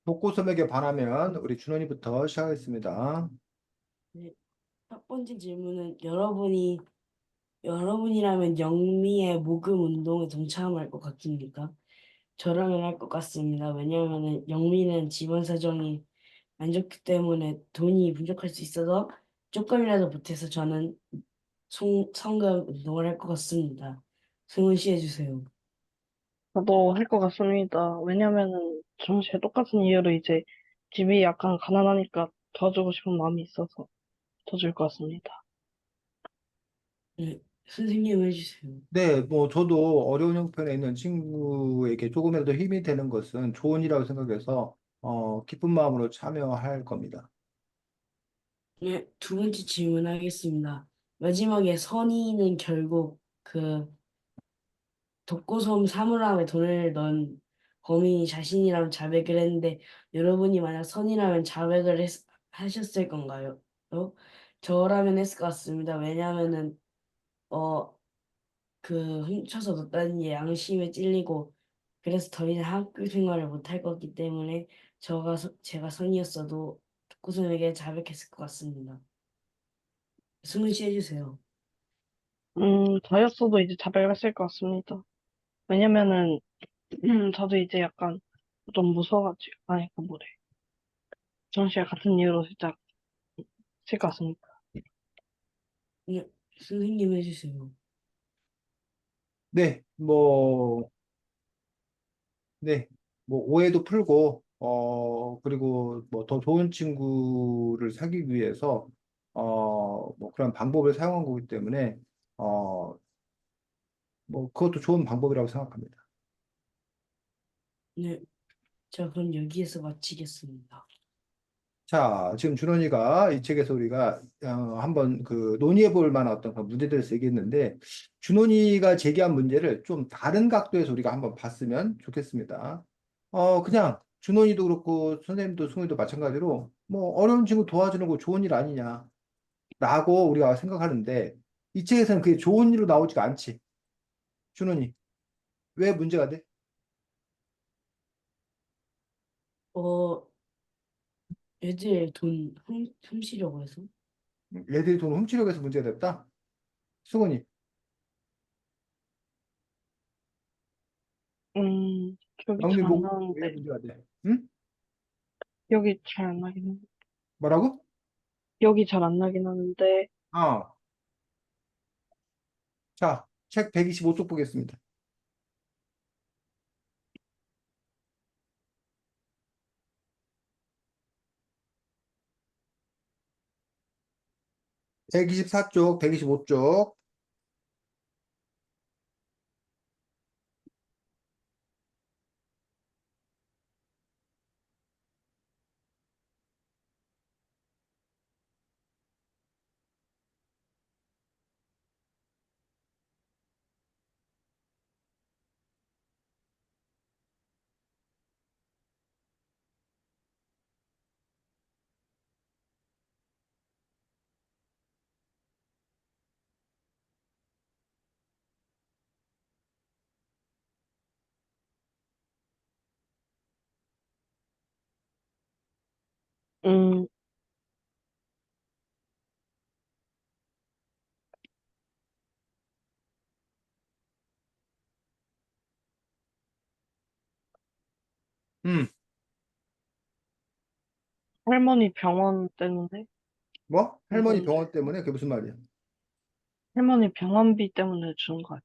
독고섬에게 반하면 우리 준원이부터 시작하겠습니다. 네, 첫 번째 질문은 여러분이라면 영미의 모금 운동에 동참할 것 같습니까? 저라면 할 것 같습니다. 왜냐하면 영미는 집안 사정이 안 좋기 때문에 돈이 부족할 수 있어서 조금이라도 보태서 저는 성금 운동을 할 것 같습니다. 승훈 씨 해주세요. 저도 할 것 같습니다. 왜냐면은 동시에 똑같은 이유로 이제 집이 약간 가난하니까 도와주고 싶은 마음이 있어서 도와줄 것 같습니다. 네, 선생님 해주세요. 네, 뭐 저도 어려운 형편에 있는 친구에게 조금이라도 힘이 되는 것은 좋은 일이라고 생각해서 기쁜 마음으로 참여할 겁니다. 네, 두 번째 질문하겠습니다. 마지막에 선의는 결국 독고섬 사물함에 돈을 넣은 범인이 자신이라면 자백을 했는데 여러분이 만약 선이라면 하셨을 건가요? 저라면 했을 것 같습니다. 왜냐하면은 어 훔쳐서 넣었다는 게 양심에 찔리고 그래서 더 이상 학교 생활을 못 할 거기 때문에 제가 선이었어도 독고섬에게 자백했을 것 같습니다. 승훈 씨 해주세요. 저였어도 이제 자백을 했을 것 같습니다. 왜냐면은 저도 이제 약간 좀 무서워가지고 아니 그 뭐래 동시에 같은 이유로 살짝 했을 것 같습니다. 네, 선생님 해주세요. 네, 네, 뭐 오해도 풀고 그리고 뭐 더 좋은 친구를 사귀기 위해서 뭐 그런 방법을 사용한 거기 때문에 어, 뭐 그것도 좋은 방법이라고 생각합니다. 네, 자 그럼 여기에서 마치겠습니다. 자, 지금 준원이가 이 책에서 우리가 한번 그 논의해 볼 만한 어떤 그런 문제들을 얘기했는데 준원이가 제기한 문제를 좀 다른 각도에서 우리가 한번 봤으면 좋겠습니다. 그냥 준원이도 그렇고 선생님도 승우이도 마찬가지로 뭐 어려운 친구 도와주는 거 좋은 일 아니냐라고 우리가 생각하는데 이 책에서는 그게 좋은 일로 나오지가 않지. 준원이 왜 문제가 돼? 어, 애들 돈 훔치려고 해서? 애들이 돈을 훔치려고 해서 문제가 됐다? 승훈이 기억이 영미 잘 안 보고 왜 나는데 문제가 돼? 응? 기억이 잘 안 나긴 뭐라고? 기억이 잘 안 나긴 하는데 어. 자, 책 125쪽 보겠습니다. 124쪽, 125쪽. 음, 음, 할머니 병원 때문에 뭐? 준 할머니 건데 병원 때문에? 그게 무슨 말이야? 할머니 병원비 때문에 준 거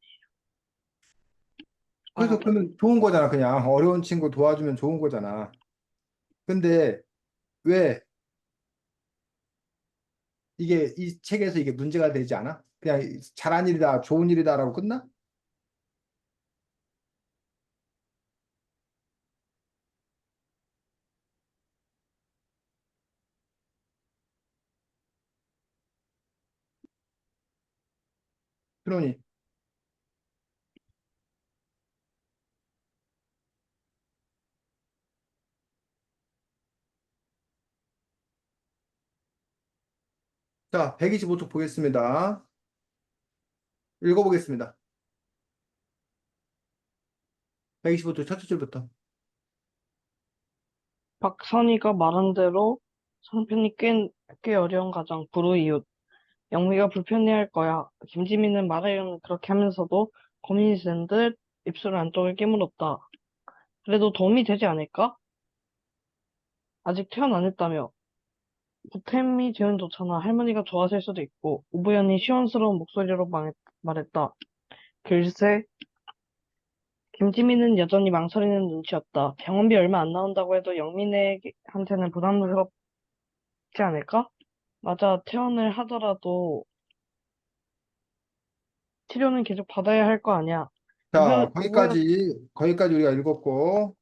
그래서 아니에요? 그러면 좋은 거잖아, 그냥. 어려운 친구 도와주면 좋은 거잖아. 근데 왜 이게 이 책에서 이게 문제가 되지 않아? 그냥 잘한 일이다, 좋은 일이다라고 끝나? 그러니. 자, 125쪽 보겠습니다. 읽어보겠습니다. 125쪽 첫째 줄부터. 박선희가 말한 대로 성편이 꽤 어려운 가정, 불우이웃. 영미가 불편해할 거야. 김지민은 말하려는 그렇게 하면서도 고민이 든 듯 입술 안쪽을 깨물었다. 그래도 도움이 되지 않을까? 아직 퇴원 안 했다며. 보탬이 되면 좋잖아. 할머니가 좋아하실 수도 있고. 우부연이 시원스러운 목소리로 말했다. 글쎄, 김지민은 여전히 망설이는 눈치였다. 병원비 얼마 안 나온다고 해도 영민이한테는 부담스럽지 않을까? 맞아, 퇴원을 하더라도 치료는 계속 받아야 할 거 아니야. 자, 우부연, 거기까지 우리가 읽었고,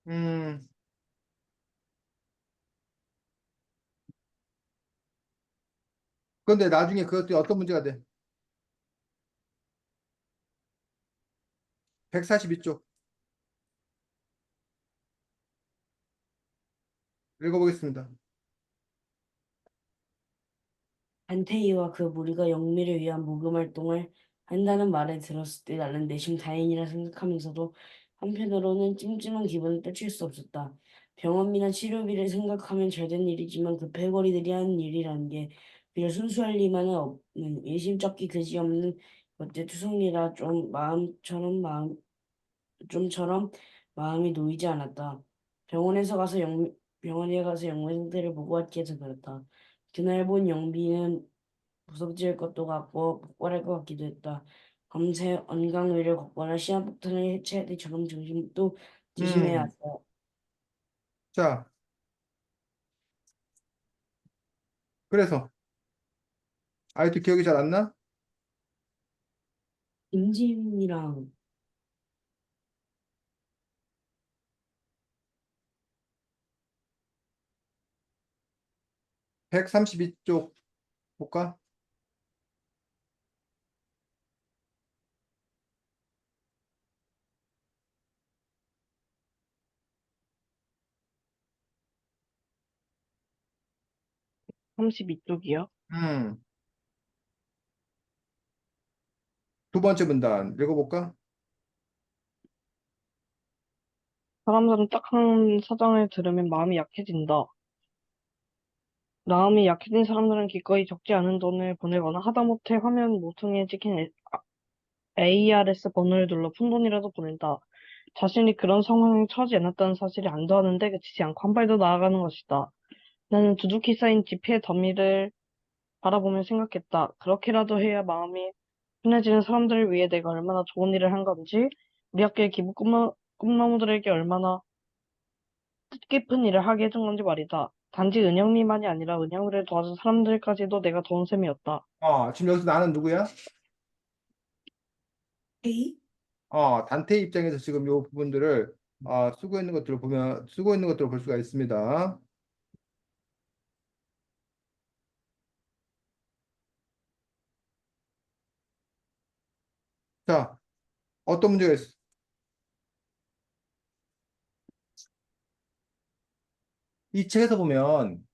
음, 근데 나중에 그것도 어떤 문제가 돼? 142쪽 읽어보겠습니다. 안태희와 그 무리가 영미를 위한 모금 활동을 한다는 말을 들었을 때 나는 내심 다행이라 생각하면서도 한편으로는 찜찜한 기분을 떨칠 수 없었다. 병원비나 치료비를 생각하면 잘된 일이지만 그 패거리들이 하는 일이라는 게 그저 순수할 리만은 없는 일심쩍기 그지없는 어째 투성이라 좀처럼 마음이 놓이지 않았다. 병원에 가서 영미 상태를 보고 왔기 해서 그렇다. 그날 본 영비는 구석질 것도 같고 폭발할 것 같기도 했다. 밤새 언강 위를 걷거나 시한폭탄을 해체할 때처럼 정신도 지짐해야 음, 한다. 자, 그래서 아직도 기억이 잘 안 나? 임진이랑 132쪽 볼까? 32쪽이요. 음, 두 번째 문단 읽어볼까? 사람들은 딱 한 사정을 들으면 마음이 약해진다. 마음이 약해진 사람들은 기꺼이 적지 않은 돈을 보내거나 하다못해 화면 모퉁이에 찍힌 ARS 번호를 눌러 푼돈이라도 보낸다. 자신이 그런 상황에 처하지 않았다는 사실이 안도하는데 그치지 않고 한 발 더 나아가는 것이다. 나는 두둑히 쌓인 지폐 더미를 바라보며 생각했다. 그렇게라도 해야 마음이 편해지는 사람들을 위해 내가 얼마나 좋은 일을 한 건지, 우리 학교의 꿈나무들에게 얼마나 뜻깊은 일을 하게 해준 건지 말이다. 단지 은영미만이 아니라 은영이를 도와준 사람들까지도 내가 도운 셈이었다. 지금 여기서 나는 누구야? 헤이? 단테 입장에서 지금 요 부분들을 쓰고 있는 것들을 볼 수가 있습니다. 자, 어떤 문제가 있어? 이 책에서 보면,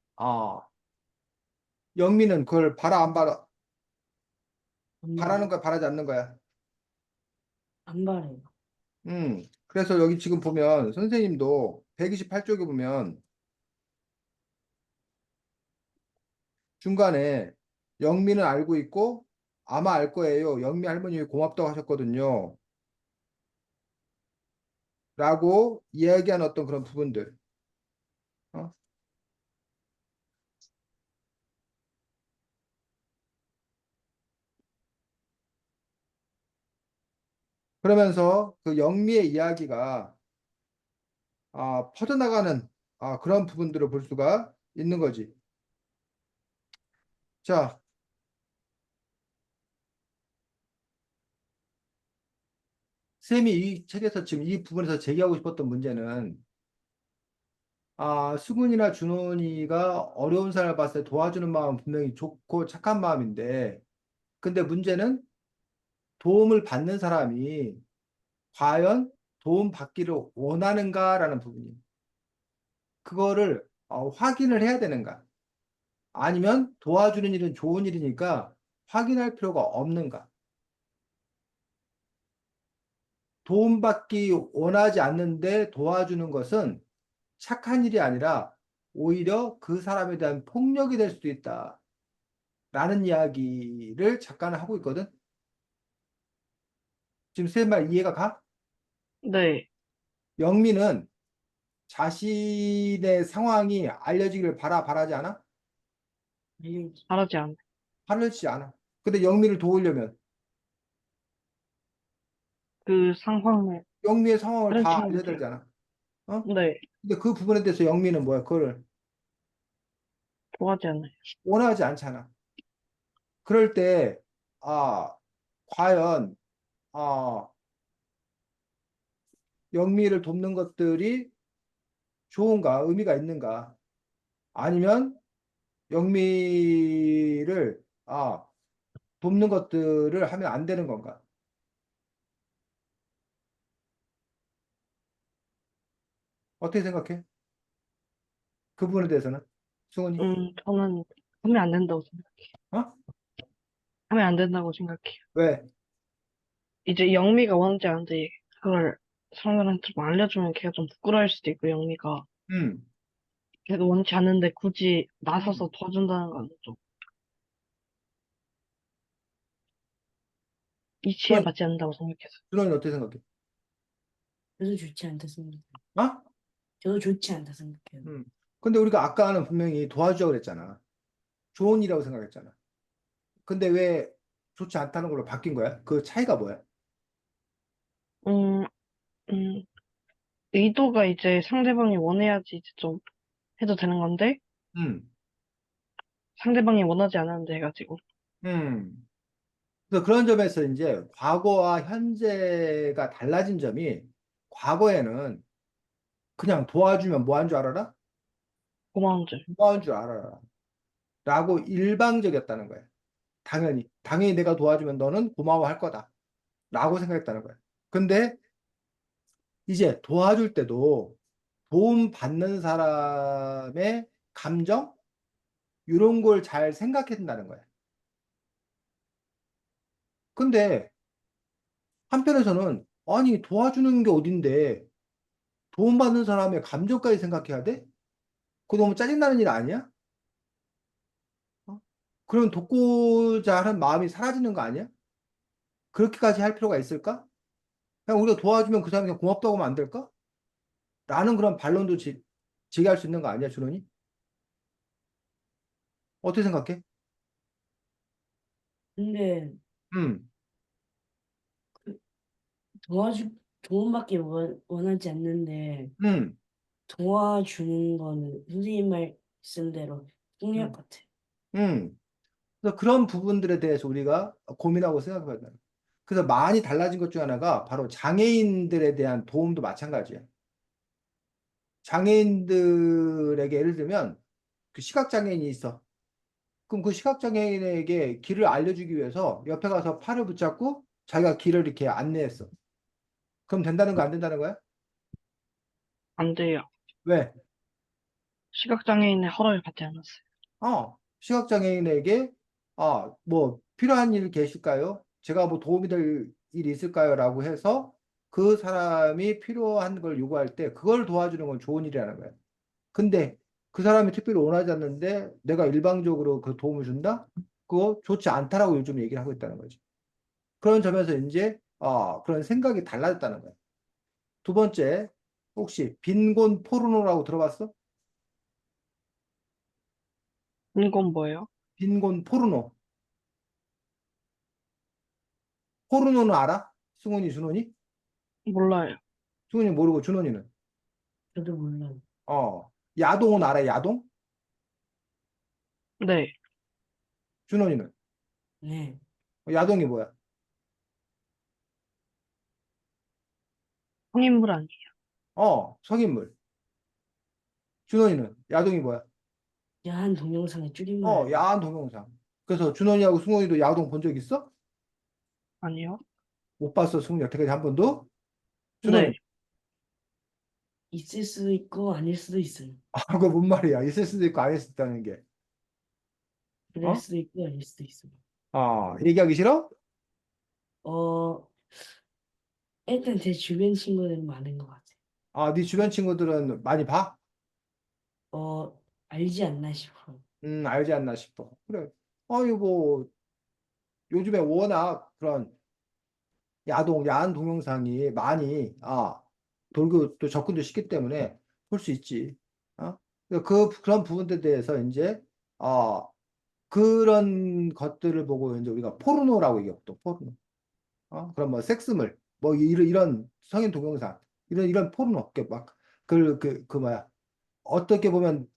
영미는 그걸 안 바라는 안, 거야, 바라지 않는 거야? 안 바래요. 그래서 여기 지금 보면 선생님도 128쪽에 보면 중간에 영미는 알고 있고 아마 알 거예요. 영미 할머니 고맙다고 하셨거든요. 라고 이야기한 어떤 그런 부분들. 어? 그러면서 그 영미의 이야기가 퍼져나가는 그런 부분들을 볼 수가 있는 거지. 자, 쌤이 이 책에서 지금 이 부분에서 제기하고 싶었던 문제는 수근이나 준원이가 어려운 사람을 봤을 때 도와주는 마음은 분명히 좋고 착한 마음인데 근데 문제는 도움을 받는 사람이 과연 도움 받기를 원하는가라는 부분이에요. 그거를 확인을 해야 되는가? 아니면 도와주는 일은 좋은 일이니까 확인할 필요가 없는가? 도움받기 원하지 않는데 도와주는 것은 착한 일이 아니라 오히려 그 사람에 대한 폭력이 될 수도 있다. 라는 이야기를 작가는 하고 있거든. 지금 세 말 이해가 가? 네, 영미는 자신의 상황이 알려지기를 바라지 않아? 알려지. 바라지 않아요. 바라지 않아. 근데 영미를 도우려면 그 상황을 영미의 상황을 다른 다 알려야 친구들. 되잖아. 어? 네, 근데 그 부분에 대해서 영미는 뭐야? 그걸 좋아하지 않아요. 원하지 않잖아. 그럴 때, 아, 과연, 아, 영미를 돕는 것들이 좋은가, 의미가 있는가? 아니면 영미를, 돕는 것들을 하면 안 되는 건가? 어떻게 생각해? 그 부분에 대해서는? 승훈이? 저는 하면 안 된다고 생각해요. 어? 하면 안 된다고 생각해요. 왜? 이제 영미가 원하지 않는데 그걸 사람들한테 좀 알려주면 걔가 좀 부끄러울 수도 있고 영미가 음. 걔가 원치 않는데 굳이 음. 나서서 도와준다는 건 좀 이치에 그건 맞지 않는다고 생각해서. 준호는 어떻게 생각해? 저도 좋지 않다 생각해요. 어? 저도 좋지 않다 생각해요. 음. 근데 우리가 아까는 분명히 도와주자고 그랬잖아. 좋은 일이라고 생각했잖아. 근데 왜 좋지 않다는 걸로 바뀐 거야? 그 차이가 뭐야? 음, 음, 의도가 이제 상대방이 원해야지 이제 좀 해도 되는 건데 음. 상대방이 원하지 않았는데 해가지고 음. 그래서 그런 점에서 이제 과거와 현재가 달라진 점이 과거에는 그냥 도와주면 뭐 한 줄 알아라? 고마운 줄. 고마운 줄 알아라. 라고 일방적이었다는 거야. 당연히 내가 도와주면 너는 고마워할 거다. 라고 생각했다는 거야. 근데 이제 도와줄 때도 도움 받는 사람의 감정? 이런 걸 잘 생각해야 된다는 거야. 근데 한편에서는 아니 도와주는 게 어딘데 도움받는 사람의 감정까지 생각해야 돼? 그거 너무 짜증나는 일 아니야? 어? 그럼 돕고자 하는 마음이 사라지는 거 아니야? 그렇게까지 할 필요가 있을까? 그냥 우리가 도와주면 그 사람이 그냥 고맙다고 하면 안 될까? 라는 그런 반론도 제기할 수 있는 거 아니야, 준원이? 어떻게 생각해? 근데 음. 그 도움받기 원하지 않는데 음. 도와주는 거는 선생님 말씀대로 폭력 음. 같아. 음. 그래서 그런 부분들에 대해서 우리가 고민하고 생각해야 된다. 그래서 많이 달라진 것 중 하나가 바로 장애인들에 대한 도움도 마찬가지야. 장애인들에게 예를 들면 그 시각장애인이 있어. 그럼 그 시각장애인에게 길을 알려주기 위해서 옆에 가서 팔을 붙잡고 자기가 길을 이렇게 안내했어. 그럼 된다는 거 안 된다는 거야? 안 돼요. 왜? 시각장애인의 허락을 받지 않았어요. 시각장애인에게 뭐 필요한 일 계실까요? 제가 뭐 도움이 될 일이 있을까요? 라고 해서 그 사람이 필요한 걸 요구할 때 그걸 도와주는 건 좋은 일이라는 거야. 근데 그 사람이 특별히 원하지 않는데 내가 일방적으로 그 도움을 준다? 그거 좋지 않다라고 요즘 얘기를 하고 있다는 거지. 그런 점에서 이제 그런 생각이 달라졌다는 거야. 두 번째, 혹시 빈곤 포르노라고 들어봤어? 이건 뭐예요? 빈곤 포르노. 포르노는 알아? 승훈이, 준원이? 몰라요. 승훈이 모르고 준원이는? 저도 몰라요. 야동은 알아? 야동? 네, 준원이는? 네. 야동이 뭐야? 성인물 아니에요. 성인물. 준원이는? 야동이 뭐야? 야한 동영상의 줄임말 아니에요? 야한 동영상. 그래서 준원이하고 승훈이도 야동 본 적 있어? 아니요. 못 봤어, 승훈이 여태까지 한 번도? 준원이? 네, 있을 수도 있고 아닐 수도 있어요. 그거 뭔 말이야? 있을 수도 있고 아닐 수도 있다는 게. 그럴 어? 수도 있고 아닐 수도 있어요. 얘기하기 싫어? 어, 일단 제 주변 친구들은 많은 것 같아요. 네 주변 친구들은 많이 봐? 어, 알지 않나 싶어. 알지 않나 싶어. 그래. 이거 뭐, 요즘에 워낙 그런 야한 동영상이 많이, 돌고 또 접근도 쉽기 때문에 볼 수 있지. 그런 부분들에 대해서 이제, 그런 것들을 보고 이제 우리가 포르노라고 얘기하고 또 포르노. 그런 뭐 섹스물, 뭐 이런 성인 동영상, 이런 포르노, 뭐야. 어떻게 보면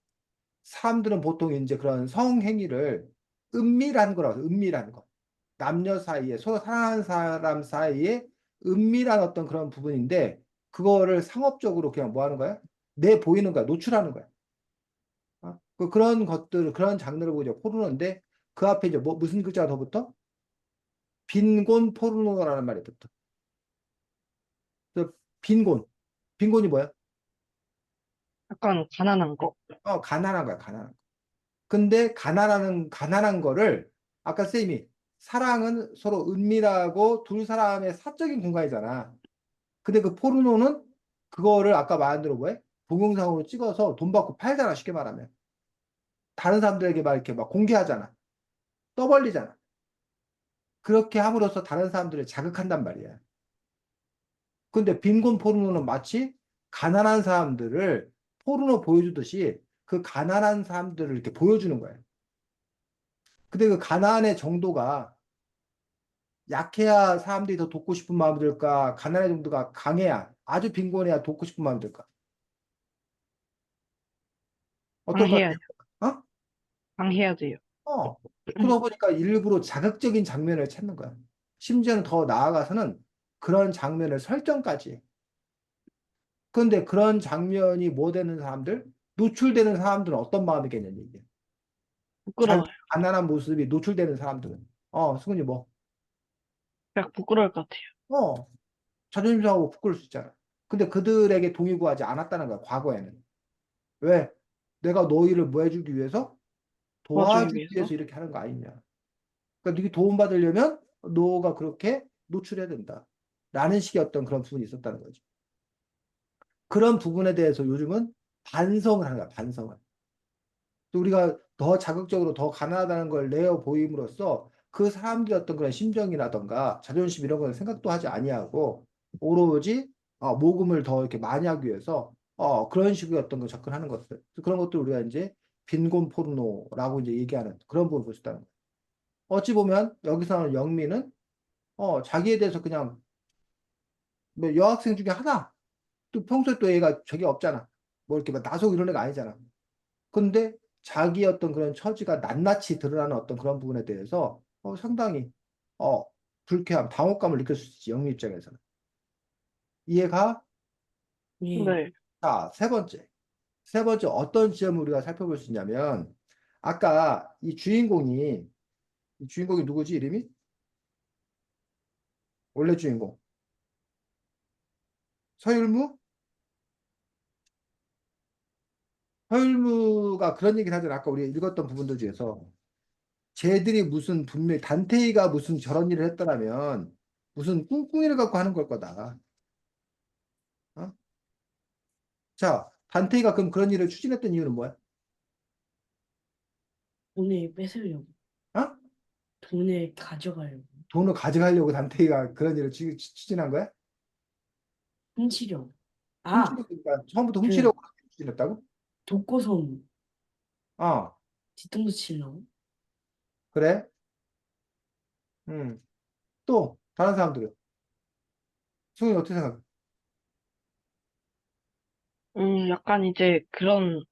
사람들은 보통 이제 그런 성행위를 은밀한 거라고 해요. 은밀한 거. 남녀 사이에, 서로 사랑하는 사람 사이에 은밀한 어떤 그런 부분인데, 그거를 상업적으로 그냥 뭐 하는 거야? 내 보이는 거야. 노출하는 거야. 그런 것들, 그런 장르를 보고 이제 포르노인데, 그 앞에 이제 뭐, 무슨 글자가 더 붙어? 빈곤 포르노라는 말이 붙어. 그 빈곤. 빈곤이 뭐야? 약간 가난한 거. 가난한 거야, 가난한 거. 근데 가난한 거를 아까 쌤이 사랑은 서로 은밀하고 둘 사람의 사적인 공간이잖아. 근데 그 포르노는 그거를 아까 말한 대로 뭐해? 동영상으로 찍어서 돈 받고 팔잖아, 쉽게 말하면. 다른 사람들에게 막 이렇게 막 공개하잖아. 떠벌리잖아. 그렇게 함으로써 다른 사람들을 자극한단 말이야. 근데 빈곤 포르노는 마치 가난한 사람들을 포르노 보여주듯이 그 가난한 사람들을 이렇게 보여주는 거예요. 근데 그 가난의 정도가 약해야 사람들이 더 돕고 싶은 마음이 들까? 가난의 정도가 강해야, 아주 빈곤해야 돕고 싶은 마음이 들까? 어떤 말인지, 방해야, 어? 방해야 돼요. 그러다 보니까 일부러 자극적인 장면을 찾는 거야. 심지어는 더 나아가서는 그런 장면을 설정까지 해. 그런데 그런 장면이 뭐 되는 사람들? 노출되는 사람들은 어떤 마음이겠냐는 얘기야. 자기 부끄러워요. 가난한 모습이 노출되는 사람들은. 승훈이 뭐, 그냥 부끄러울 것 같아요. 자존심 상하고 부끄러울 수 있잖아. 근데 그들에게 동의 구하지 않았다는 거야, 과거에는. 왜? 내가 너희를 뭐 해주기 위해서? 도와주기 도와주기 위해서. 위해서 이렇게 하는 거 아니냐. 그러니까 네가 도움받으려면 너가 그렇게 노출해야 된다. 라는 식의 어떤 그런 부분이 있었다는 거죠. 그런 부분에 대해서 요즘은 반성을 하는 거야, 반성을. 또 우리가 더 자극적으로 더 가난하다는 걸 내어 보임으로써 그 사람들의 어떤 그런 심정이라던가 자존심 이런 거는 생각도 하지 아니하고 오로지 모금을 더 이렇게 많이 하기 위해서 그런 식의 어떤 거 접근하는 것들 그런 것들 우리가 이제 빈곤 포르노라고 이제 얘기하는 그런 부분을 볼 수 있다는 거예요. 어찌 보면 여기서는 영미는 자기에 대해서 그냥 뭐 여학생 중에 하나 또 평소에 또 얘가 저게 없잖아. 뭐 이렇게 막 나서고 이런 애가 아니잖아. 근데 자기 어떤 그런 처지가 낱낱이 드러나는 어떤 그런 부분에 대해서 상당히 어, 불쾌함, 당혹감을 느낄 수 있지, 영미 입장에서는. 이해가? 예, 네. 자, 세 번째. 세 번째 어떤 지점을 우리가 살펴볼 수 있냐면 아까 이 주인공이 누구지, 이름이? 원래 주인공. 서율무? 서율무가 그런 얘기를 하잖아. 아까 우리 읽었던 부분들 중에서. 쟤들이 무슨 분명히 단테이가 무슨 저런 일을 했더라면 무슨 꿍꿍이를 갖고 하는 걸 거다. 어? 자, 단테이가 그럼 그런 일을 추진했던 이유는 뭐야? 돈을 뺏으려고, 어? 돈을 가져가려고, 돈을 가져가려고 단테이가 그런 일을 추진한 거야? 훔치려고. 아, 훔치려니까 처음부터 그 훔치려고 추진했다고? 독고섬 어, 뒤통수 치려고. 그래? 또 다른 사람들은 승훈이 어떻게 생각해? 약간 이제 그런,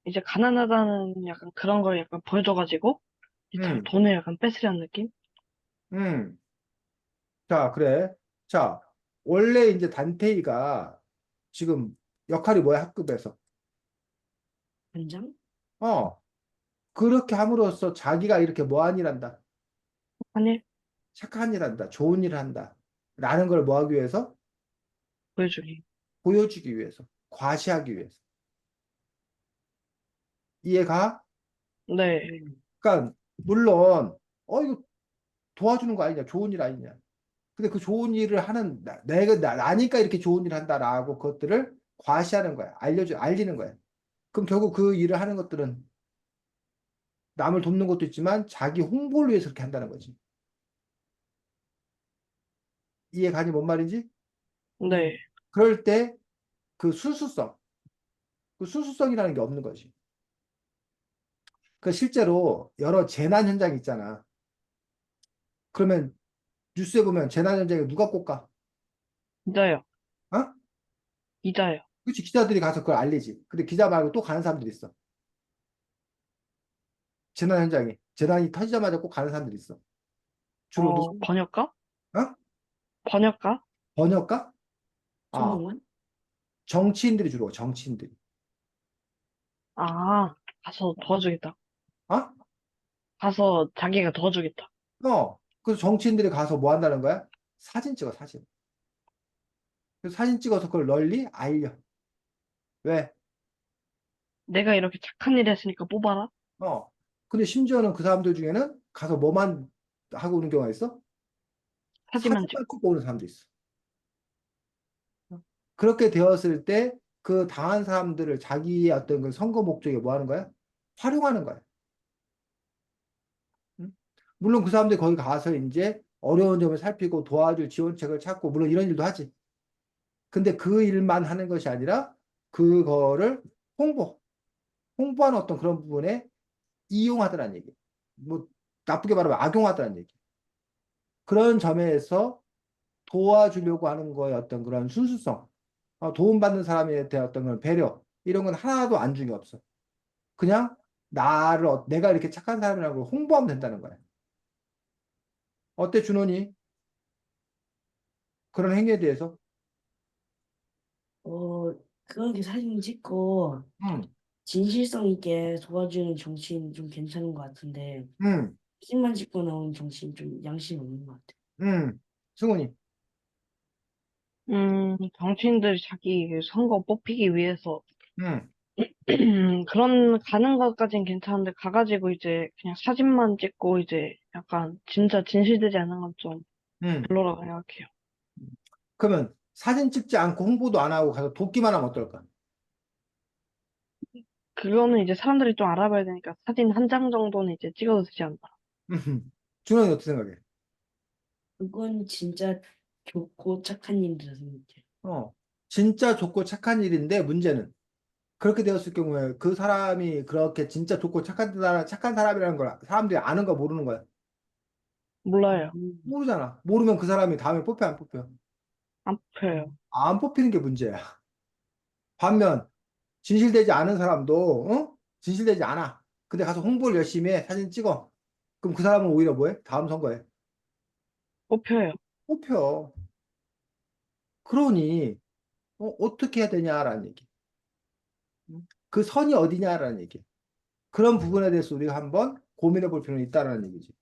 이제 가난하다는 약간 그런 걸 약간 보여줘가지고, 이제 음, 돈을 약간 뺏으려는 느낌? 음. 자, 그래. 자, 원래 이제 단테이가 지금 역할이 뭐야, 학급에서? 현장? 어, 그렇게 함으로써 자기가 이렇게 뭐한 일 한다. 아니, 착한 일 한다. 좋은 일을 한다. 라는 걸 뭐 하기 위해서? 보여주기. 보여주기 위해서. 과시하기 위해서. 이해가? 네. 그러니까 물론 이거 도와주는 거 아니냐? 좋은 일 아니냐? 근데 그 좋은 일을 하는 내가 나니까 이렇게 좋은 일을 한다라고 그것들을 과시하는 거야. 알리는 거야. 그럼 결국 그 일을 하는 것들은 남을 돕는 것도 있지만 자기 홍보를 위해서 그렇게 한다는 거지. 이해 가니 뭔 말인지? 네. 그럴 때 그 순수성, 그 순수성이라는 게 없는 거지. 그 실제로 여러 재난 현장 있잖아. 그러면 뉴스에 보면 재난 현장에 누가 꼽까? 기자요. 어? 기자요. 그렇지. 기자들이 가서 그걸 알리지. 근데 기자 말고 또 가는 사람들이 있어. 재난 현장에. 재난이 터지자마자 꼭 가는 사람들이 있어. 주로 누구? 번역가? 어? 번역가? 번역가? 아, 소방관? 정치인들이 주로 정치인들이. 아, 가서 도와주겠다. 어? 가서 자기가 도와주겠다. 그래서 정치인들이 가서 뭐 한다는 거야? 사진 찍어, 사진. 그래서 사진 찍어서 그걸 널리 알려. 왜? 내가 이렇게 착한 일 했으니까 뽑아라? 어. 근데 심지어는 그 사람들 중에는 가서 뭐만 하고 오는 경우가 있어? 사진만 사진만 찍고. 찍고 오는 사람도 있어. 그렇게 되었을 때 그 당한 사람들을 자기의 어떤 그 선거 목적에 뭐 하는 거야? 활용하는 거야. 응? 물론 그 사람들이 거기 가서 이제 어려운 점을 살피고 도와줄 지원책을 찾고 물론 이런 일도 하지. 근데 그 일만 하는 것이 아니라 그거를 홍보, 홍보하는 어떤 그런 부분에 이용하더란 얘기. 뭐 나쁘게 말하면 악용하더란 얘기. 그런 점에서 도와주려고 하는 거에 어떤 그런 순수성, 도움받는 사람에 대한 어떤 그런 배려, 이런 건 하나도 안중에 없어. 그냥 내가 이렇게 착한 사람이라고 홍보하면 된다는 거야. 어때, 준원이? 그런 행위에 대해서? 어, 그렇게 사진 찍고 응, 진실성 있게 도와주는 정치인 좀 괜찮은 것 같은데 응, 사진만 찍고 나오는 정치인 좀 양심 없는 것 같아. 응. 승훈이. 정치인들이 자기 선거 뽑히기 위해서 응, 가는 것까진 괜찮은데, 가가지고 이제 그냥 사진만 찍고 이제 약간 진짜 진실되지 않은 건 좀 응. 별로라고 생각해요. 그러면 사진 찍지 않고 홍보도 안 하고 가서 돕기만 하면 어떨까? 그거는 이제 사람들이 좀 알아봐야 되니까 사진 한 장 정도는 이제 찍어도 되지 않나. 준원이 어떻게 생각해? 그건 진짜 좋고 착한 일이라고 생각해. 어, 진짜 좋고 착한 일인데 문제는 그렇게 되었을 경우에 그 사람이 그렇게 진짜 좋고 착한 사람이라는 걸 사람들이 아는 거 모르는 거야? 몰라요. 모르잖아. 모르면 그 사람이 다음에 뽑혀 안 뽑혀? 안 뽑혀요. 안 뽑히는 게 문제야. 반면 진실되지 않은 사람도 진실되지 않아. 근데 가서 홍보를 열심히 해. 사진 찍어. 그럼 그 사람은 오히려 뭐해? 다음 선거에 뽑혀요. 뽑혀. 그러니 어떻게 해야 되냐라는 얘기. 그 선이 어디냐라는 얘기. 그런 부분에 대해서 우리가 한번 고민해 볼 필요는 있다라는 얘기지.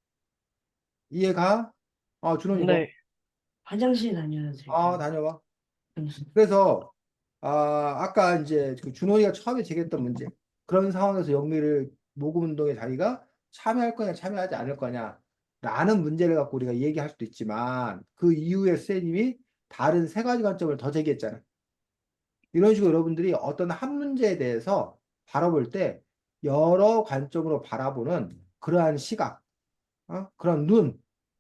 이해가? 준원 이거. 네. 화장실 다녀야 될까요? 다녀와. 그래서 아까 이제 그 준원이가 처음에 제기했던 문제. 그런 상황에서 영미를 모금 운동에 자기가 참여할 거냐 참여하지 않을 거냐 라는 문제를 갖고 우리가 얘기할 수도 있지만 그 이후에 쌤님이 다른 세 가지 관점을 더 제기했잖아. 이런 식으로 여러분들이 어떤 한 문제에 대해서 바라볼 때 여러 관점으로 바라보는 그러한 시각, 그런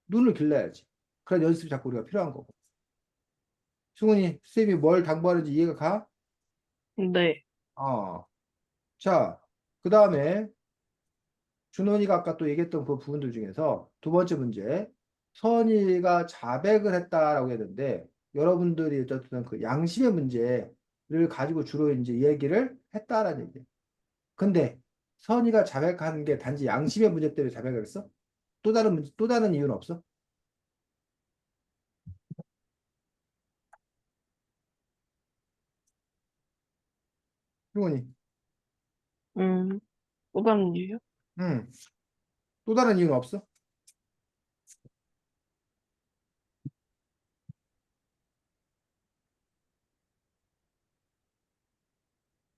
눈을 길러야지. 그런 연습이 자꾸 우리가 필요한 거고. 승훈이, 쌤이 뭘 당부하는지 이해가 가? 네. 어. 자, 그 다음에 준원이가 아까 또 얘기했던 그 부분들 중에서 두 번째 문제. 선의가 자백을 했다라고 했는데 여러분들이 어쨌든 그 양심의 문제를 가지고 주로 이제 얘기를 했다라는 얘기예요. 근데 선의가 자백한 게 단지 양심의 문제 때문에 자백을 했어? 또 다른 이유는 없어? 승훈이. 음, 또 다른 이유요? 응. 또 다른 이유는 없어?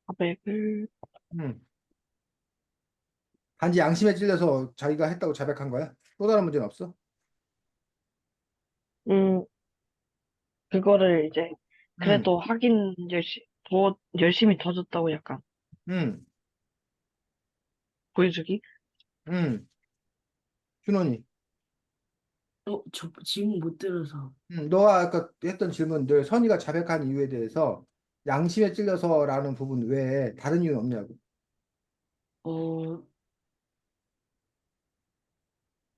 자백을, 응. 단지 양심에 찔려서 자기가 했다고 자백한 거야? 또 다른 문제는 없어? 음, 그거를 이제 응, 그래도 하긴 더 열심히 더 줬다고 약간 응, 보여주기? 응. 준원이. 저 질문 못 들어서. 너가 아까 했던 질문들 선의가 자백한 이유에 대해서 양심에 찔려서라는 부분 외에 다른 이유는 없냐고. 어,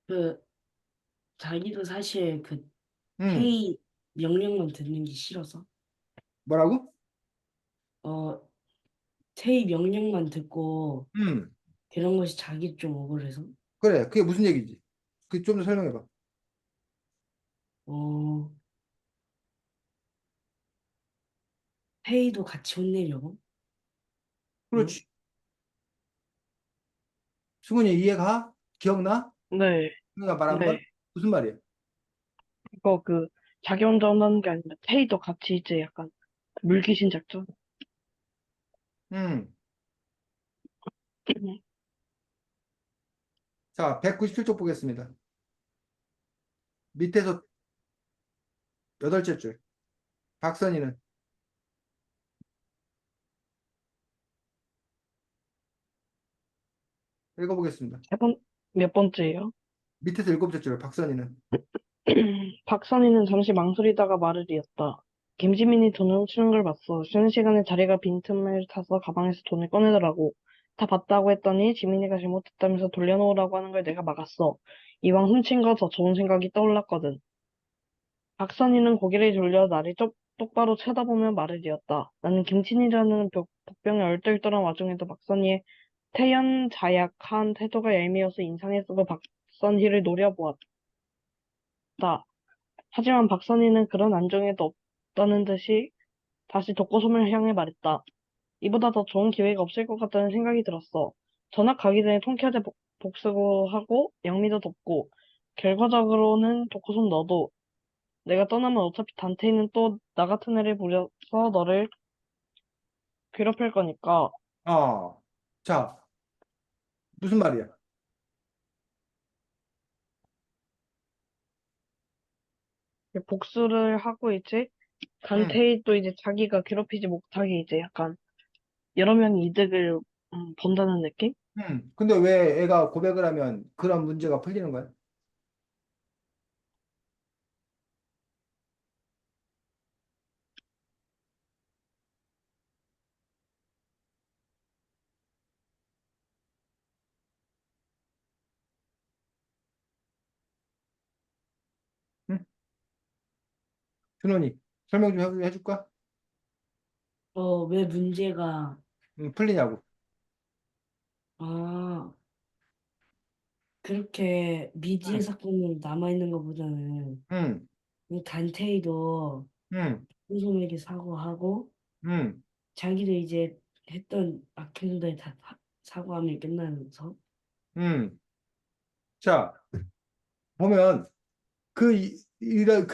그 자기도 사실 그 응, 회의 명령만 듣는 게 싫어서. 뭐라고? 어, 회의 명령만 듣고 응, 그런 것이 자기 좀 억울해서. 그래. 그게 무슨 얘기지? 그 좀 더 설명해봐. 어, 회의도 같이 혼내려고. 응? 그렇지. 승훈이 이해가? 기억나? 네, 승훈이가 말한 건? 네. 무슨 말이야? 이거 자기 혼자 혼나는 게 아니라 테이도 같이 이제 약간 물귀신 작전? 응. 자, 197쪽 보겠습니다. 밑에서 여덟째 줄. 박선희는 읽어보겠습니다. 몇 번째예요? 밑에서 일곱째 줄. 박선희는 박선희는 잠시 망설이다가 말을 이었다. 김지민이 돈을 훔치는 걸 봤어. 쉬는 시간에 자리가 빈 틈을 타서 가방에서 돈을 꺼내더라고. 다 봤다고 했더니 지민이가 잘못했다면서 돌려놓으라고 하는 걸 내가 막았어. 이왕 훔친 거 더 좋은 생각이 떠올랐거든. 박선희는 고개를 돌려 나를 똑바로 쳐다보며 말을 이었다. 나는 김친이라는 복병에 얼떨떨한 와중에도 박선희의 태연자약한 태도가 얄미워서 인상에 쓰고 박선희를 노려보았다. 하지만 박선희는 그런 안정에도 없다는 듯이 다시 독고솜을 향해 말했다. 이보다 더 좋은 기회가 없을 것 같다는 생각이 들었어. 전학 가기 전에 통쾌하게 복수고 하고 영미도 돕고 결과적으로는 독고솜 너도 내가 떠나면 어차피 단테이는 또 나 같은 애를 부려서 너를 괴롭힐 거니까 어. 자, 무슨 말이야? 복수를 하고 이제 응, 단테이도 이제 자기가 괴롭히지 못하게 이제 약간 여러 명이 이득을 본다는 느낌? 응. 근데 왜 애가 고백을 하면 그런 문제가 풀리는 거야? 응? 준원이 설명 좀 해줄까? 왜 문제가, 응, 풀리냐고. 아, 그렇게 미지의 응, 사건으로 남아있는 것보다는 응, 이 단테이도 응, 홍소에게 사과하고 응, 자기도 이제 했던 악행들에 다 사과하면 끝나면서. 응. 자, 보면 그 일을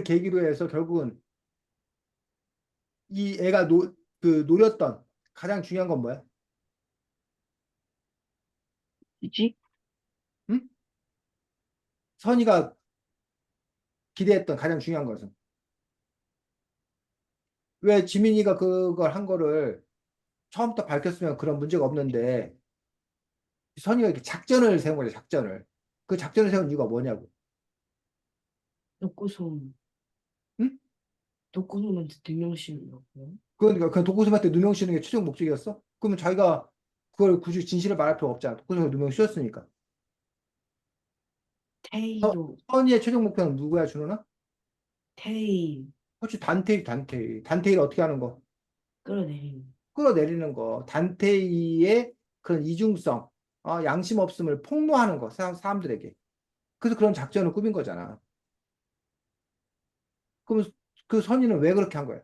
계기로 해서 결국은 이 애가 노렸던 가장 중요한 건 뭐야? 이지? 응? 선의가 기대했던 가장 중요한 것은 왜 지민이가 그걸 한 거를 처음부터 밝혔으면 그런 문제가 없는데 선의가 이렇게 작전을 세운 거죠, 작전을. 그 작전을 세운 이유가 뭐냐고. 독고솜, 응? 독고솜한테 등용시키려고. 그러니까 그 독고섬한테 누명 씌우는 게 최종 목적이었어? 그러면 자기가 그걸 굳이 진실을 말할 필요 없잖아. 독고섬에 누명 씌웠으니까. 테이도, 선의의 최종 목표는 누구야, 준호나? 테이 그렇지, 단테이, 단테이. 단테이를 어떻게 하는 거? 끌어내리는. 끌어내리는 거. 단테이의 그런 이중성, 양심 없음을 폭로하는 거, 사람들에게. 그래서 그런 작전을 꾸민 거잖아. 그럼 그 선의는 왜 그렇게 한 거야?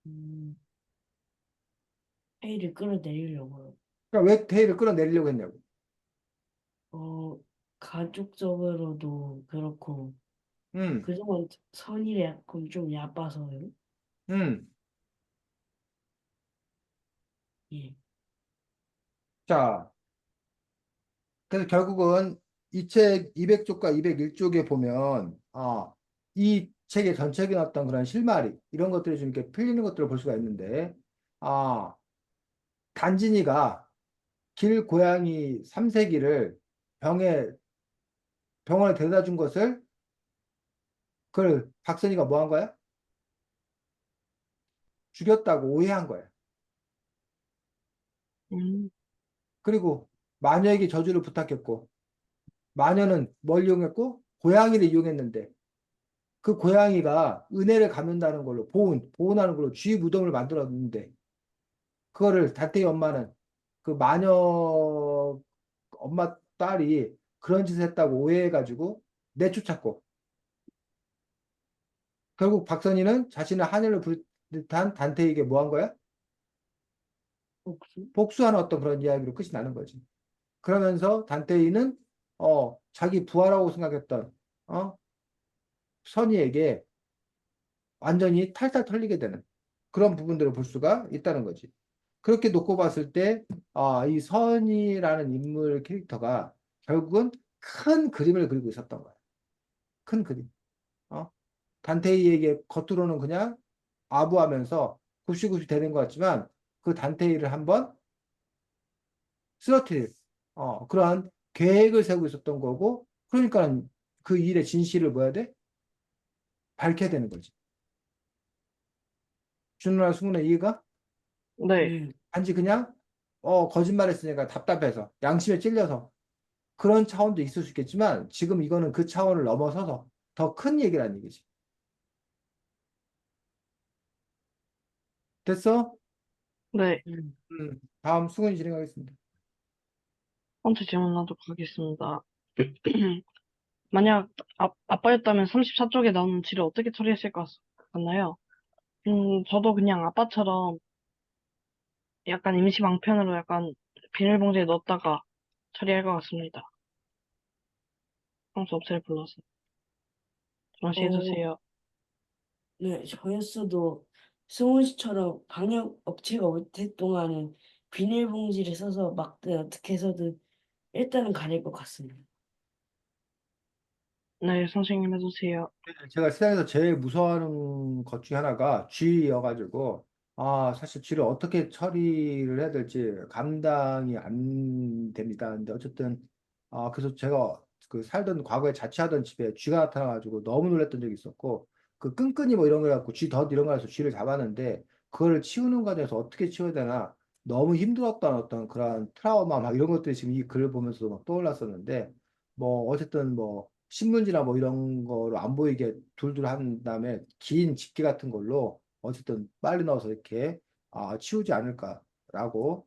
음, 테이를 끌어내리려고요. 그러니까 왜 테이를 끌어내리려고 했냐고. 어, 가족적으로도 그렇고, 음, 그동안 선의를 약간 좀 얕봐서요. 음. 예. 자, 그래서 결국은 이 책 200쪽과 201쪽에 보면 이 책의 전체적인 어떤 그런 실마리 이런 것들이 좀 이렇게 풀리는 것들을 볼 수가 있는데 아, 단진이가 길 고양이 삼세기를 병에 병원에 데려다 준 것을 그걸 박선이가 뭐 한 거야? 죽였다고 오해한 거야. 음, 그리고 마녀에게 저주를 부탁했고 마녀는 뭘 이용했고 고양이를 이용했는데 그 고양이가 은혜를 갚는다는 걸로 보온하는 걸로 쥐 무덤을 만들었는데 그거를 다태희 엄마는 그 마녀 엄마 딸이 그런 짓을 했다고 오해해가지고 내쫓았고 결국 박선희는 자신의 하늘을 부듯한 단테에게 뭐 한 거야? 혹시? 복수하는 어떤 그런 이야기로 끝이 나는 거지. 그러면서 단테이는 자기 부하라고 생각했던 어 선희에게 완전히 탈탈 털리게 되는 그런 부분들을 볼 수가 있다는 거지. 그렇게 놓고 봤을 때, 이 선이라는 인물 캐릭터가 결국은 큰 그림을 그리고 있었던 거야. 큰 그림. 어? 단테이에게 겉으로는 그냥 아부하면서 굽시굽시 되는 것 같지만 그 단테이를 한번 쓰러뜨릴 그러한 계획을 세우고 있었던 거고 그러니까 그 일의 진실을 뭐 해야 돼? 밝혀야 되는 거지. 준호랑 승훈의 이해가? 네. 네. 단지 그냥 거짓말했으니까 답답해서 양심에 찔려서 그런 차원도 있을 수 있겠지만 지금 이거는 그 차원을 넘어서서 더 큰 얘기라는 얘기지. 됐어? 네. 다음 수근이 진행하겠습니다. 번째 질문 하도록 하겠습니다. 만약 아빠였다면 34쪽에 나오는 지를 어떻게 처리했을 것 같나요? 저도 그냥 아빠처럼 약간 임시 방편으로 약간 비닐봉지에 넣었다가 처리할 것 같습니다. 평소 업체를 불러서. 정시 어, 해주세요. 네, 저였어도 승훈 씨처럼 방역 업체가 올 때 동안은 비닐봉지를 써서 막든 어떻게 해서든 일단은 가릴 것 같습니다. 네, 선생님 해주세요. 제가 세상에서 제일 무서워하는 것 중에 하나가 쥐여가지고 사실 쥐를 어떻게 처리를 해야 될지 감당이 안 됩니다. 근데 어쨌든 그래서 제가 그 살던 과거에 자취하던 집에 쥐가 나타나가지고 너무 놀랐던 적이 있었고 그 끈끈이 뭐 이런 거 갖고 쥐덫 이런 거 해서 쥐를 잡았는데 그거를 치우는 과정에서 어떻게 치워야 되나 너무 힘들었던 어떤 그런 트라우마 막 이런 것들이 지금 이 글을 보면서 막 떠올랐었는데 뭐 어쨌든 뭐 신문지나 뭐 이런 거로 안 보이게 둘둘 한 다음에 긴 집게 같은 걸로 어쨌든 빨리 넣어서 이렇게 치우지 않을까라고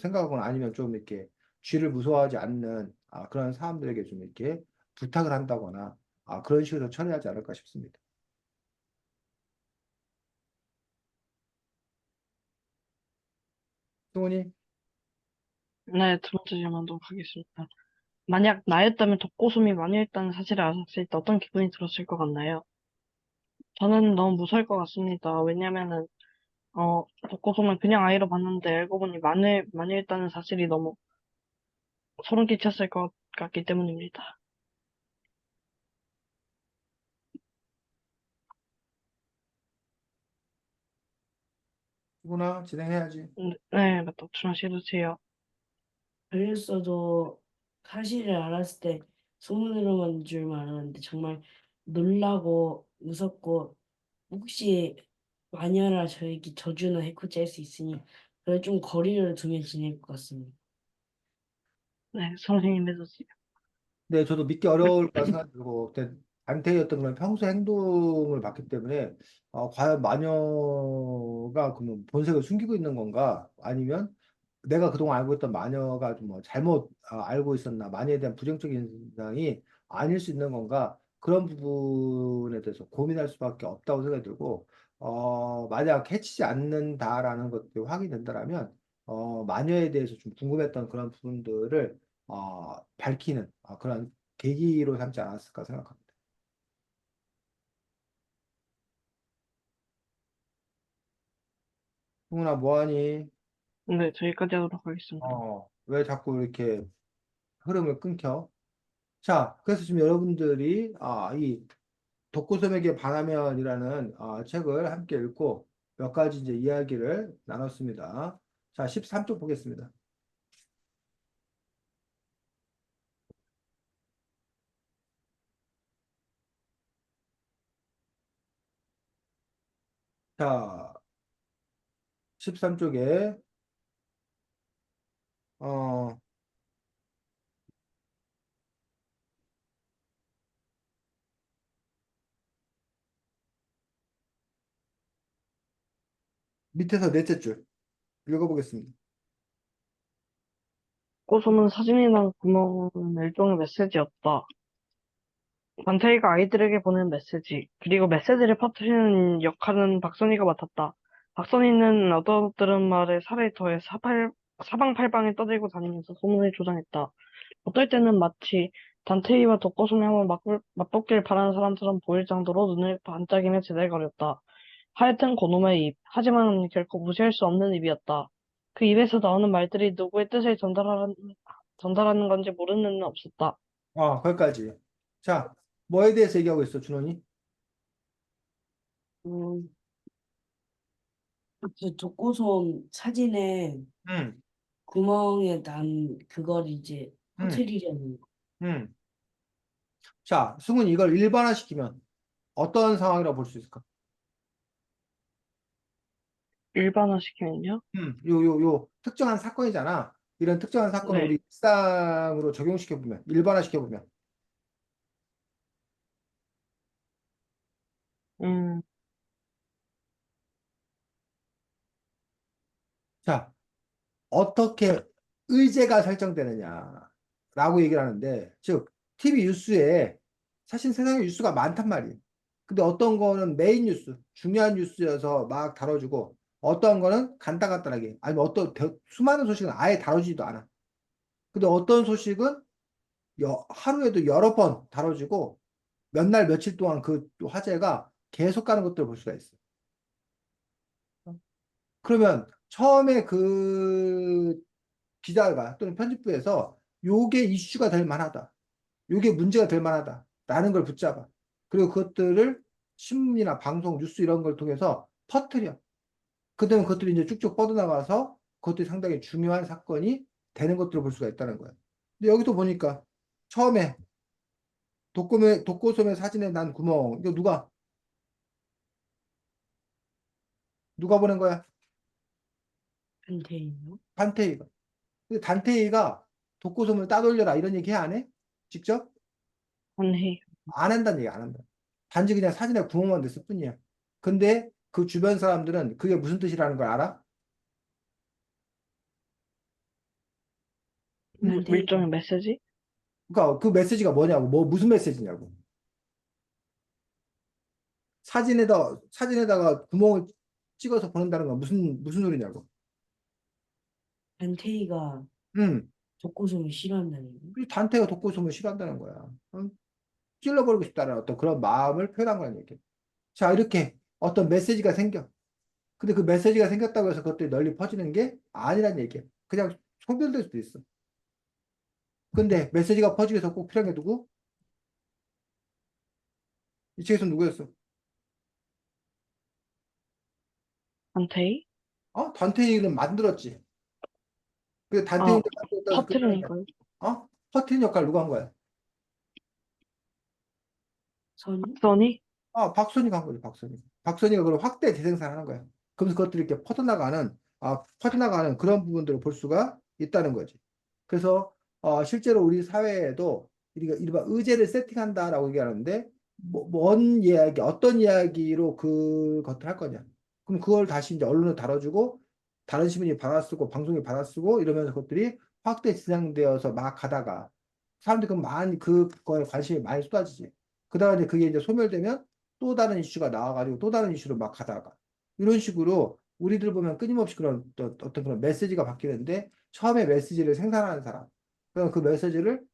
생각하거나 아니면 좀 이렇게 쥐를 무서워하지 않는 그런 사람들에게 좀 이렇게 부탁을 한다거나 그런 식으로 처리하지 않을까 싶습니다. 승훈이 네, 두 번째 질문 하도록 하겠습니다. 만약 나였다면 독고숨이 마녀였다는 사실을 알았을 때 어떤 기분이 들었을 것 같나요? 저는 너무 무서울 것 같습니다. 왜냐면은, 독고숨을 그냥 아이로 봤는데 알고 보니 마녀였다는 사실이 너무 소름 끼쳤을 것 같기 때문입니다. 승훈아 진행해야지. 네, 맞다. 주마씨 해주세요. 저였어도 사실을 알았을 때 소문으로만 줄만 알았는데 정말 놀라고 무섭고 혹시 마녀라 저에게 저주나 해코지 할 수 있으니 그걸 좀 거리를 두면 지낼 것 같습니다. 네, 선생님 해주세요. 네, 저도 믿기 어려울 거라 생각이 들고, 근데 단테의 어떤 그런 평소 행동을 봤기 때문에, 과연 마녀가 그러면 본색을 숨기고 있는 건가? 아니면 내가 그동안 알고 있던 마녀가 좀 뭐 잘못 알고 있었나? 마녀에 대한 부정적인 인상이 아닐 수 있는 건가? 그런 부분에 대해서 고민할 수밖에 없다고 생각이 들고, 만약 해치지 않는다라는 것들이 확인된다라면, 마녀에 대해서 좀 궁금했던 그런 부분들을 밝히는 그런 계기로 삼지 않았을까 생각합니다. 승훈아, 뭐하니? 네, 저기까지 하도록 하겠습니다. 왜 자꾸 이렇게 흐름을 끊겨. 자, 그래서 지금 여러분들이 이 독고섬에게 반하면이라는 책을 함께 읽고 몇 가지 이제 이야기를 나눴습니다. 자, 13쪽 보겠습니다. 자, 13쪽에 어, 밑에서 넷째 줄 읽어보겠습니다. 꽃소문 사진이랑 구멍은 일종의 메시지였다. 반태이가 아이들에게 보낸 메시지, 그리고 메시지를 퍼뜨리는 역할은 박선희가 맡았다. 박선희는 얻어들은 말에 살에 더해 사방팔방에 떠들고 다니면서 소문을 조장했다. 어떨 때는 마치 단테이와 독거숨이 한번 맞붙길 바라는 사람처럼 보일 정도로 눈을 반짝이며 제잘거렸다. 하여튼 고놈의 입, 하지만 결코 무시할 수 없는 입이었다. 그 입에서 나오는 말들이 누구의 뜻을 전달하는 건지 모르는 이는 없었다. 거기까지. 자, 뭐에 대해서 얘기하고 있어, 준원이? 음, 그 독고솜 사진에 응, 구멍에 난 그걸 이제 응, 퍼뜨리려는 거. 응. 자, 승훈이 이걸 일반화시키면 어떤 상황이라고 볼 수 있을까? 일반화시키면요? 요 특정한 사건이잖아. 이런 특정한 사건을 네. 우리 일상으로 적용시켜보면, 일반화시켜보면. 음, 자, 어떻게 의제가 설정되느냐라고 얘기를 하는데, 즉, TV 뉴스에 사실 세상에 뉴스가 많단 말이에요. 근데 어떤 거는 메인 뉴스, 중요한 뉴스여서 막 다뤄주고, 어떤 거는 간단간단하게, 아니면 수많은 소식은 아예 다뤄지지도 않아. 근데 어떤 소식은 하루에도 여러 번 다뤄지고, 몇 날 며칠 동안 그 화제가 계속 가는 것들을 볼 수가 있어. 그러면 처음에 그 기자가 또는 편집부에서 요게 이슈가 될 만하다. 요게 문제가 될 만하다. 라는 걸 붙잡아. 그리고 그것들을 신문이나 방송, 뉴스 이런 걸 통해서 퍼뜨려. 그다음에 그것들이 이제 쭉쭉 뻗어나가서 그것들이 상당히 중요한 사건이 되는 것들을 볼 수가 있다는 거야. 근데 여기도 보니까 처음에 독고섬의 사진에 난 구멍. 이거 누가 보낸 거야? 한테이요? 단테이가. 근데 단테이가 독고섬을 따돌려라 이런 얘기 안 해? 직접? 한해. 안 한다는 얘기 안 한다. 단지 그냥 사진에 구멍만 냈을 뿐이야. 근데 그 주변 사람들은 그게 무슨 뜻이라는 걸 알아? 한테이가 일종의 메시지? 그러니까 그 메시지가 뭐냐고, 무슨 메시지냐고. 사진에다가 구멍을 찍어서 보낸다는 건 무슨 소리냐고. 한테이가 음, 독고솜을 싫어한다는 거. 이 단테가 독고섬을 싫어한다는 거야. 찔러버리고 싶다는 어떤 그런 마음을 표현한 거라는 얘기. 자, 이렇게 어떤 메시지가 생겨. 근데 그 메시지가 생겼다고 해서 그것들이 널리 퍼지는 게 아니란 얘기야. 그냥 소멸될 수도 있어. 근데 메시지가 퍼지기 위해서 꼭 필요한 게 누구? 이 책에서 누구였어? 한테이? 단테이는 만들었지. 그 아, 단테이가 만들었다 해서 끝나는 거야. 퍼트리니까요. 퍼트린 역할 누가 한 거야? 선이? 박선희? 박선이가 한 거지, 박선이. 박선이가 그걸 확대 재생산을 하는 거야. 그러면서 그것들이 이렇게 퍼져나가는 그런 부분들을 볼 수가 있다는 거지. 그래서, 실제로 우리 사회에도 우리가 이른바 의제를 세팅한다라고 얘기하는데, 뭔 이야기, 어떤 이야기로 그것들 할 거냐. 그럼 그걸 다시 이제 언론에 다뤄주고, 다른 신문이 받아쓰고, 방송이 받아쓰고, 이러면서 그것들이 확대 재생되어서 막 가다가, 사람들이 그거에 관심이 많이 쏟아지지. 그다음에 그게 이제 소멸되면 또 다른 이슈가 나와가지고 또 다른 이슈로 막 가다가 이런 식으로 우리들 보면 끊임없이 그런 어떤 그런 메시지가 바뀌는데 처음에 메시지를 생산하는 사람, 그럼 그 메시지를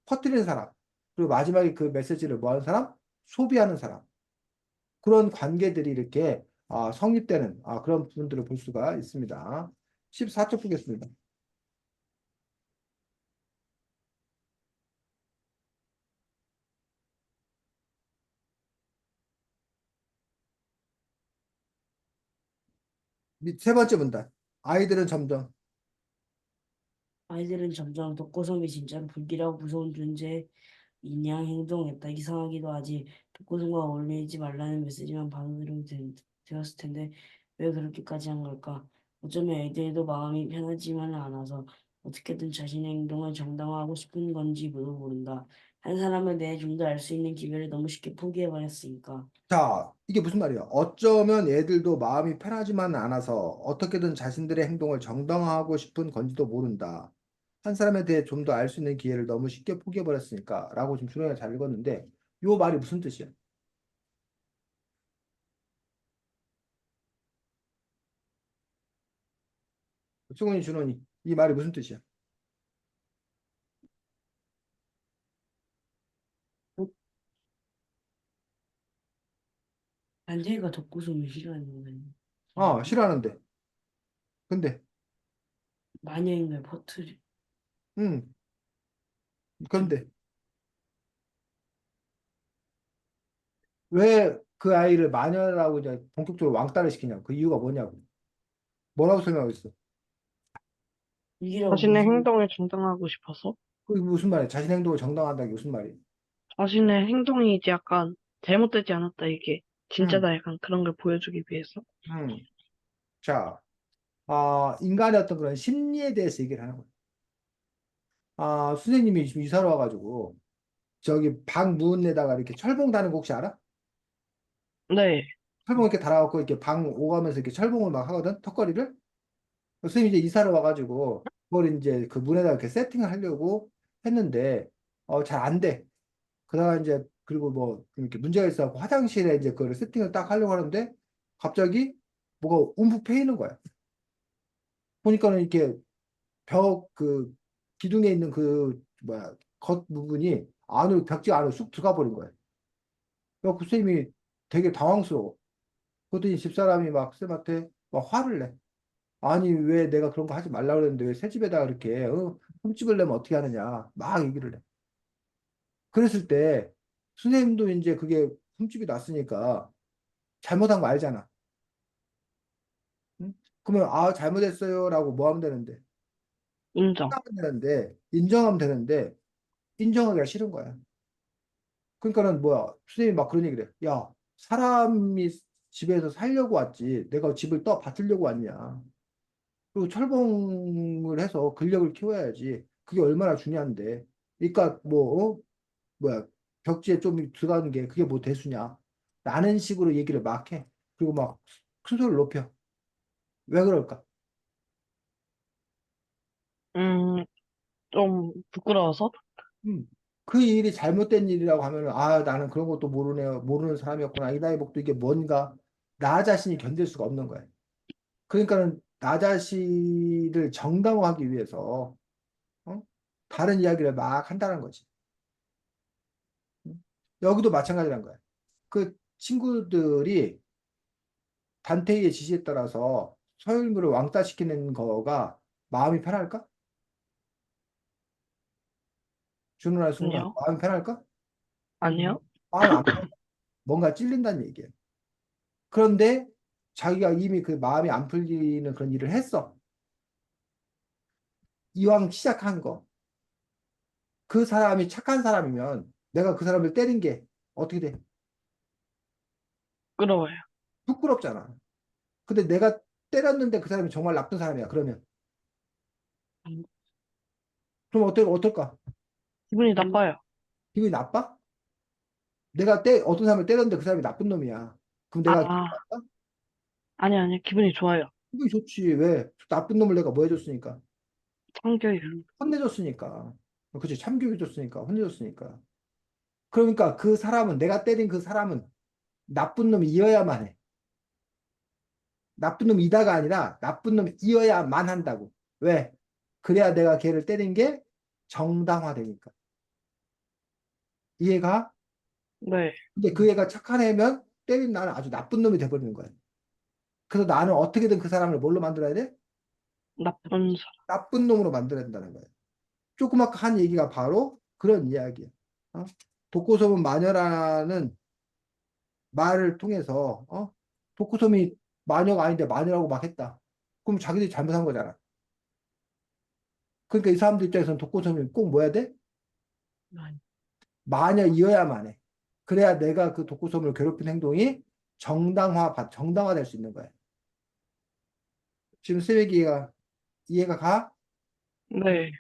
퍼뜨리는 사람, 그리고 마지막에 그 메시지를 뭐 하는 사람? 소비하는 사람. 그런 관계들이 이렇게 성립되는 그런 부분들을 볼 수가 있습니다. 14쪽 보겠습니다. 세 번째 문단. 아이들은 점점. 아이들은 점점 독고섬이 진짜로 불길하고 무서운 존재인 양 행동했다. 이상하기도 하지. 독고섬과 어울리지 말라는 메시지만 받아들이면 되었을 텐데 왜 그렇게까지 한 걸까? 어쩌면 애들도 마음이 편하지만은 않아서 어떻게든 자신의 행동을 정당화하고 싶은 건지도 모른다. 한 사람에 대해 좀 더 알 수 있는 기회를 너무 쉽게 포기해버렸으니까. 자, 이게 무슨 말이야? 어쩌면 애들도 마음이 편하지만 않아서 어떻게든 자신들의 행동을 정당화하고 싶은 건지도 모른다. 한 사람에 대해 좀 더 알 수 있는 기회를 너무 쉽게 포기해버렸으니까. 라고 지금 준호이가 잘 읽었는데, 요 말이 무슨 뜻이야? 승훈이, 준호이, 이 말이 무슨 뜻이야? 안재희가 독고섬을 싫어하는 거예요. 싫어하는데. 근데, 마녀인 걸 퍼뜨려. 음, 그런데, 왜 그 아이를 마녀라고 이제 본격적으로 왕따를 시키냐고. 그 이유가 뭐냐고. 뭐라고 설명하고 있어? 이기라고 자신의 무슨 행동을 정당하고 싶어서 그게 무슨 말이야? 자신 행동을 정당한다는 게 무슨 말이야? 자신의 행동이 이제 약간 잘못되지 않았다, 이게. 음, 진짜다, 약간 그런 걸 보여주기 위해서. 음. 자, 인간의 어떤 그런 심리에 대해서 얘기를 하는 거예요. 선생님이 지금 이사를 와가지고, 저기 방 문에다가 이렇게 철봉 다는 거 혹시 알아? 네, 철봉 이렇게 달아갖고 이렇게 방 오가면서 이렇게 철봉을 막 하거든? 턱걸이를? 선생님이 이제 이사를 와가지고, 그걸 이제 그 문에다가 이렇게 세팅을 하려고 했는데, 잘 안 돼. 그러다가 이제, 그리고 뭐, 이렇게 문제가 있어갖고 화장실에 이제 그걸 세팅을 딱 하려고 하는데, 갑자기 뭐가 움푹 패이는 거야. 보니까는 이렇게 벽 기둥에 있는 그 뭐야 겉 부분이 안으로 벽지 안으로 쑥 들어가 버린 거예요. 그래서 선생님이 되게 당황스러워. 그랬더니 집사람이 막 쌤한테 막 화를 내. 아니 왜 내가 그런 거 하지 말라고 그랬는데 왜 새 집에다 그렇게 흠집을 내면 어떻게 하느냐 막 얘기를 해. 그랬을 때 선생님도 이제 그게 흠집이 났으니까 잘못한 거 알잖아. 응? 그러면 잘못했어요라고 뭐 하면 되는데 인정. 인정하면 되는데 인정하기가 싫은 거야. 그러니까는 뭐야 선생님이 막 그런 얘기를 해. 야 사람이 집에서 살려고 왔지 내가 집을 떠 받으려고 왔냐. 그리고 철봉을 해서 근력을 키워야지. 그게 얼마나 중요한데. 그러니까 뭐야 벽지에 좀 들어가는 게 그게 뭐 대수냐. 라는 식으로 얘기를 막 해. 그리고 막 큰 소리를 높여. 왜 그럴까? 음, 좀 부끄러워서? 음. 그 일이 잘못된 일이라고 하면은 나는 그런 것도 모르네요. 모르는 사람이었구나. 이 나이 먹도 이게 뭔가 나 자신이 견딜 수가 없는 거야. 그러니까는 나 자신을 정당화하기 위해서 어? 다른 이야기를 막 한다는 거지. 응? 여기도 마찬가지란 거야. 그 친구들이 단테이의 지시에 따라서 서율무를 왕따시키는 거가 마음이 편할까? 준호나 승우가 아니요. 마음이 편할까? 아니요. 마음이 안 편해. 뭔가 찔린다는 얘기예요. 그런데 자기가 이미 그 마음이 안 풀리는 그런 일을 했어. 이왕 시작한 거. 그 사람이 착한 사람이면 내가 그 사람을 때린 게 어떻게 돼? 부끄러워요. 부끄럽잖아. 근데 내가 때렸는데 그 사람이 정말 나쁜 사람이야. 그러면 음, 그럼 어떨까? 기분이 나빠요. 기분이 나빠? 어떤 사람을 때렸는데 그 사람이 나쁜 놈이야. 그럼 내가 기분이 아, 나빠? 아니, 기분이 좋아요. 기분이 좋지. 왜? 나쁜 놈을 내가 뭐 해줬으니까. 참교육. 혼내줬으니까. 그치. 참교육해줬으니까. 혼내줬으니까. 그러니까 그 사람은 내가 때린 그 사람은 나쁜 놈이어야만 해. 나쁜 놈이다가 아니라 나쁜 놈이어야만 한다고. 왜? 그래야 내가 걔를 때린 게 정당화되니까. 이해가? 네, 근데 그 애가 착한 애면 때린 나는 아주 나쁜 놈이 돼버리는 거야. 그래서 나는 어떻게든 그 사람을 뭘로 만들어야 돼? 나쁜 사람. 나쁜 놈으로 만들어야 된다는 거야. 조그맣게 한 얘기가 바로 그런 이야기야. 어? 독고섬은 마녀라는 말을 통해서 독고섬이 마녀가 아닌데 마녀라고 막 했다. 그럼 자기들이 잘못한 거잖아. 그러니까 이 사람들 입장에서는 독고소민이 꼭 뭐야 돼? 아니, 마녀이어야만 해. 그래야 내가 그 독고소민을 괴롭힌 행동이 정당화될 수 있는 거야. 지금 쓰레기가 이해가 가? 네.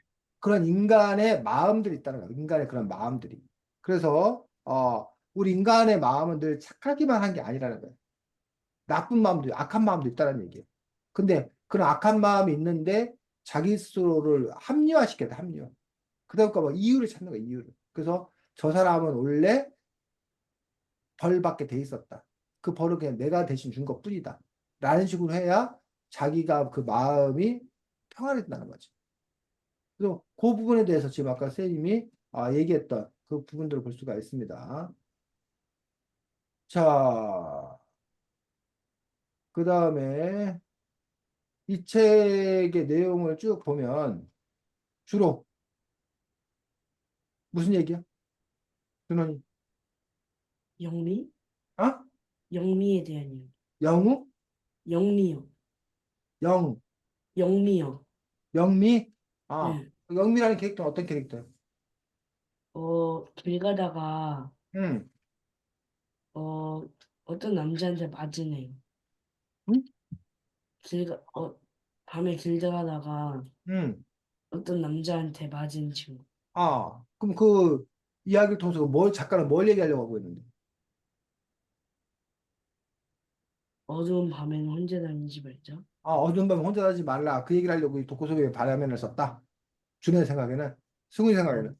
그런 인간의 마음들이 있다는 거야. 인간의 그런 마음들이. 그래서 우리 인간의 마음은 늘 착하기만 한 게 아니라는 거야. 나쁜 마음도, 악한 마음도 있다는 얘기예요. 근데 그런 악한 마음이 있는데 자기 스스로를 합리화시켜야 돼, 합리화. 그러니까 뭐 이유를 찾는 거야, 이유를. 그래서 저 사람은 원래 벌 받게 돼 있었다. 그 벌을 그냥 내가 대신 준 것뿐이다. 라는 식으로 해야 자기가 그 마음이 평안해진다는 거지. 그래서 그 부분에 대해서 지금 아까 선생님이 얘기했던 그 부분들을 볼 수가 있습니다. 자, 그 다음에 이 책의 내용을 쭉 보면 주로 무슨 얘기야? 준원이. 영미? 어? 영미에 대한 이야기. 영우? 영미요. 영, 영미요. 영미? 아, 네. 영미라는 캐릭터는 어떤 캐릭터야? 길 가다가, 응, 어, 어떤 남자한테 맞은 애. 응, 길, 가, 밤에 길 가다가 응. 어떤 남자한테 맞은 친구. 그럼 그 이야기를 통해서 작가는 뭘 얘기하려고 하고 있는데? 어두운 밤에는 혼자 다니지 말자. 어두운 밤에 혼자 다니지 말라. 그 얘기를 하려고 이 독고소비의 바라면을 썼다. 준의 생각에는, 승훈이 생각에는.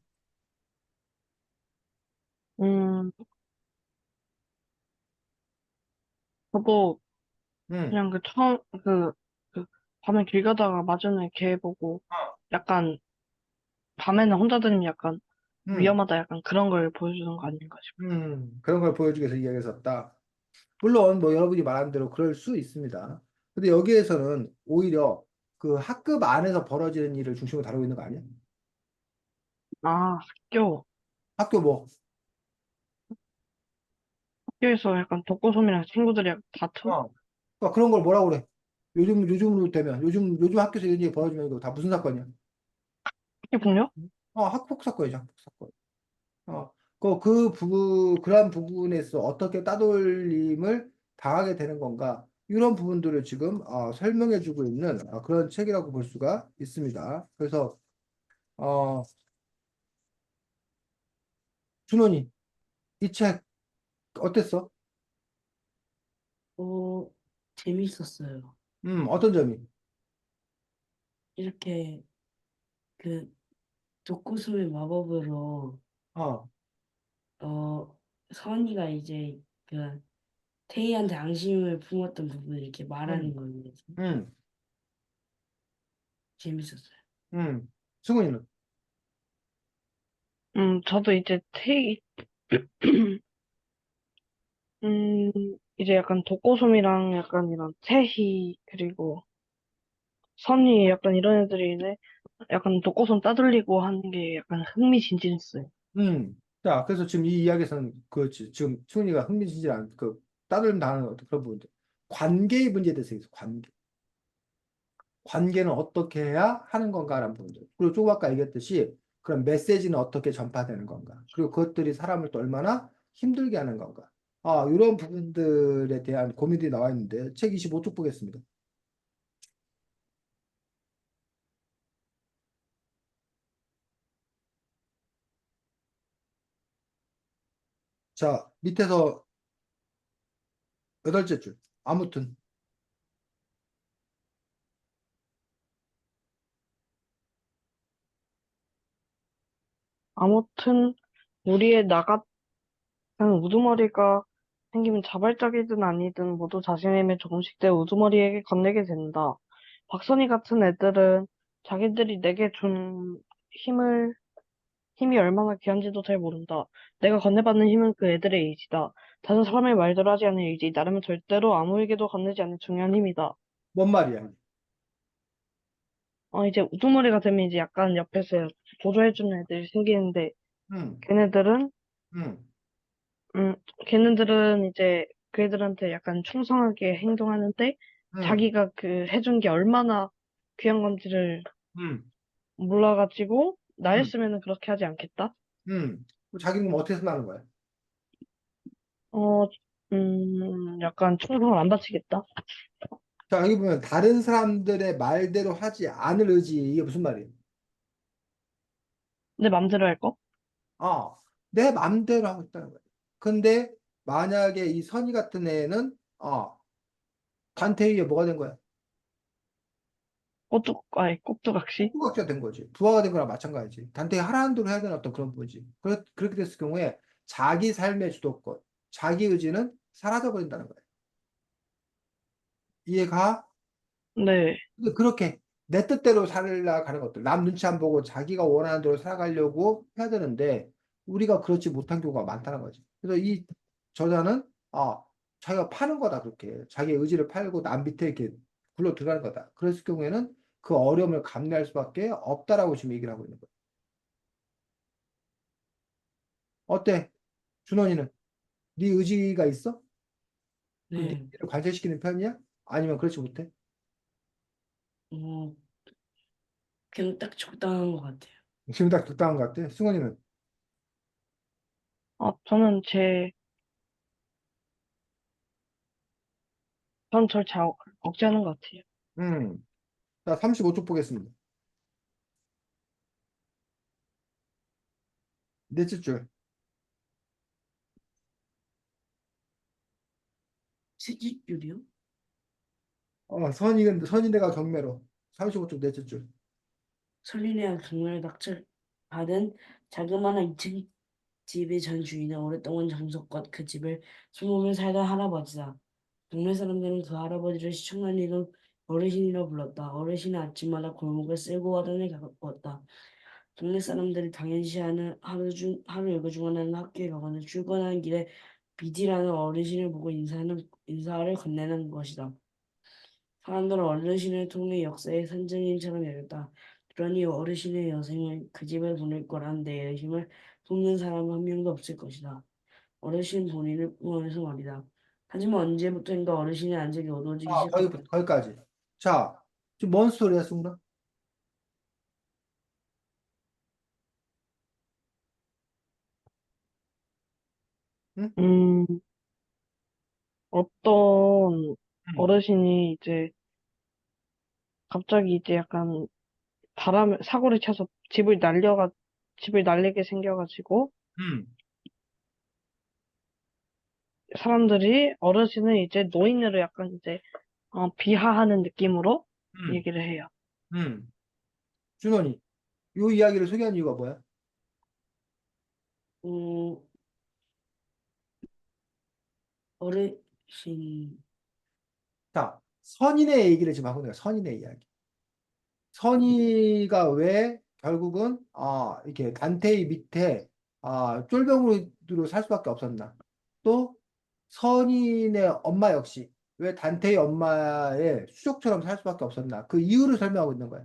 음, 저도 응, 그냥 그, 밤에 길 가다가 마주는 개 보고 약간 밤에는 혼자 다니면 약간 응, 위험하다 약간 그런 걸 보여주는 거 아닌가 싶어요. 그런 걸 보여주기 위해서 이야기를 썼다. 물론 뭐 여러분이 말한 대로 그럴 수 있습니다. 근데 여기에서는 오히려 그 학급 안에서 벌어지는 일을 중심으로 다루고 있는 거 아니야? 아, 학교 뭐, 학교에서 약간 독고소미랑 친구들이 약간 다투? 그러니까 그런 걸 뭐라고 그래? 요즘으로 되면, 요즘 학교에서 이런 일이 벌어지면 이거 다 무슨 사건이야? 학교 폭력? 학폭 사건이죠, 학폭 사건. 그러한 부분에서 어떻게 따돌림을 당하게 되는 건가? 이런 부분들을 지금 설명해주고 있는 그런 책이라고 볼 수가 있습니다. 그래서 어, 준원이 이 책 어땠어? 어, 재밌었어요. 어떤 점이? 이렇게 그 독구슬 마법으로 어, 어 선이가 이제 그 태희한테 앙심을 품었던 부분을 이렇게 말하는 음, 거예요. 음, 재밌었어요. 승훈이는? 저도 이제 음, 이제 약간 독고소미랑 약간 이런 태희, 그리고 선희 약간 이런 애들이 이제 약간 독고솜 따돌리고 하는 게 약간 흥미진진했어요. 자, 그래서 지금 이 이야기에서는 지금 승훈이가 흥미진진한 따돌림 당하는 어떤 그런 부분들. 관계의 문제에 대해서 얘기했어, 관계. 관계는 어떻게 해야 하는 건가라는 부분들. 그리고 조금 아까 얘기했듯이 그런 메시지는 어떻게 전파되는 건가. 그리고 그것들이 사람을 또 얼마나 힘들게 하는 건가. 이런 부분들에 대한 고민들이 나와 있는데 책 25쪽 보겠습니다. 자, 밑에서 여덟째 줄. 아무튼, 아무튼 우리의 나 같은 우두머리가 생기면 자발적이든 아니든 모두 자신의 힘을 조금씩 내 우두머리에게 건네게 된다. 박선희 같은 애들은 자기들이 내게 준 힘을 힘이 얼마나 귀한지도 잘 모른다. 내가 건네받는 힘은 그 애들의 의지다. 다른 사람의 말대로 하지 않는 의지, 나라면 절대로 아무에게도 건네지 않는 중요한 힘이다. 뭔 말이야? 이제 우두머리가 되면 이제 약간 옆에서 보조해주는 애들이 생기는데, 음, 걔네들은, 음, 음, 걔네들은 이제 그 애들한테 약간 충성하게 행동하는데 응, 자기가 그 해준 게 얼마나 귀한 건지를 응, 몰라가지고 응, 나였으면은 그렇게 하지 않겠다. 응. 자기는 그럼 어떻게 생각하는 거야? 어, 약간 충성을 안 바치겠다. 자, 여기 보면 다른 사람들의 말대로 하지 않을 의지, 이게 무슨 말이에요? 내 맘대로 할 거? 내 맘대로 하고 있다는 거예요. 근데 만약에 이 선희 같은 애는 단테이에 뭐가 된 거야? 꼭두각시? 부각자 된 거지. 부하가 된 거랑 마찬가지지. 단테이 하라는 대로 해야 되는 어떤 그런 거지. 그렇게 됐을 경우에 자기 삶의 주도권, 자기 의지는 사라져 버린다는 거예요. 이해가? 네. 근데 그렇게 내 뜻대로 살아가는 것들, 남 눈치 안 보고 자기가 원하는 대로 살아가려고 해야 되는데 우리가 그렇지 못한 경우가 많다는 거지. 그래서 이 저자는 자기가 파는 거다 그렇게 자기의 의지를 팔고 남 밑에 이렇게 굴러 들어가는 거다. 그랬을 경우에는 그 어려움을 감내할 수밖에 없다라고 지금 얘기를 하고 있는 거야. 어때? 준원이는 네 의지가 있어? 그럼 네 네. 의지를 관철시키는 편이야? 아니면 그렇지 못해? 어, 그냥 딱 적당한 것 같아요. 지금 딱 적당한 것 같아. 승원이는 저는 잘 억제하는 것 같아요. 음, 자 35쪽 보겠습니다. 넷째 줄. 채집줄이요? 선인대가 경매로 35쪽 넷째 줄. 설린이와 경매를 낙찰받은 자그마한 2층 집의 전 주인은 오랫동안 정성껏 그 집을 숨으며 살던 할아버지다. 동네 사람들은 그 할아버지를 시청난 이름 어르신이라 불렀다. 어르신은 아침마다 골목을 쓸고 하던 가꿨다. 동네 사람들이 당연시하는 하루 일과 중 하나는 학교에 가거나 출근하는 길에 비디라는 어르신을 보고 인사를 건네는 것이다. 사람들은 어르신을 통해 역사의 선생님처럼 여겼다. 그러니 어르신의 여생을 그 집에 보낼 거란 내 의심을 돕는 사람은 한 명도 없을 것이다. 어르신 본인을 포함해서 말이다. 하지만 언제부터인가 어르신의 안색이 어두워지기 시작했다. 거기까지. 자, 지금 뭔 스토리야, 승훈아? 응? 음, 어떤 응. 어르신이 이제 갑자기 이제 약간 사고를 쳐서 집을 날리게 생겨가지고 응. 사람들이 어르신을 이제 노인으로 약간 이제 비하하는 느낌으로 응. 얘기를 해요. 응. 준원이, 이 이야기를 소개한 이유가 뭐야? 어, 어르신, 자, 선인의 얘기를 지금 하고 있는 거야, 선인의 이야기. 선의가 왜 결국은 이렇게 단테이 밑에 쫄병으로 살 수밖에 없었나? 또 선인의 엄마 역시 왜 단테이 엄마의 수족처럼 살 수밖에 없었나? 그 이유를 설명하고 있는 거야.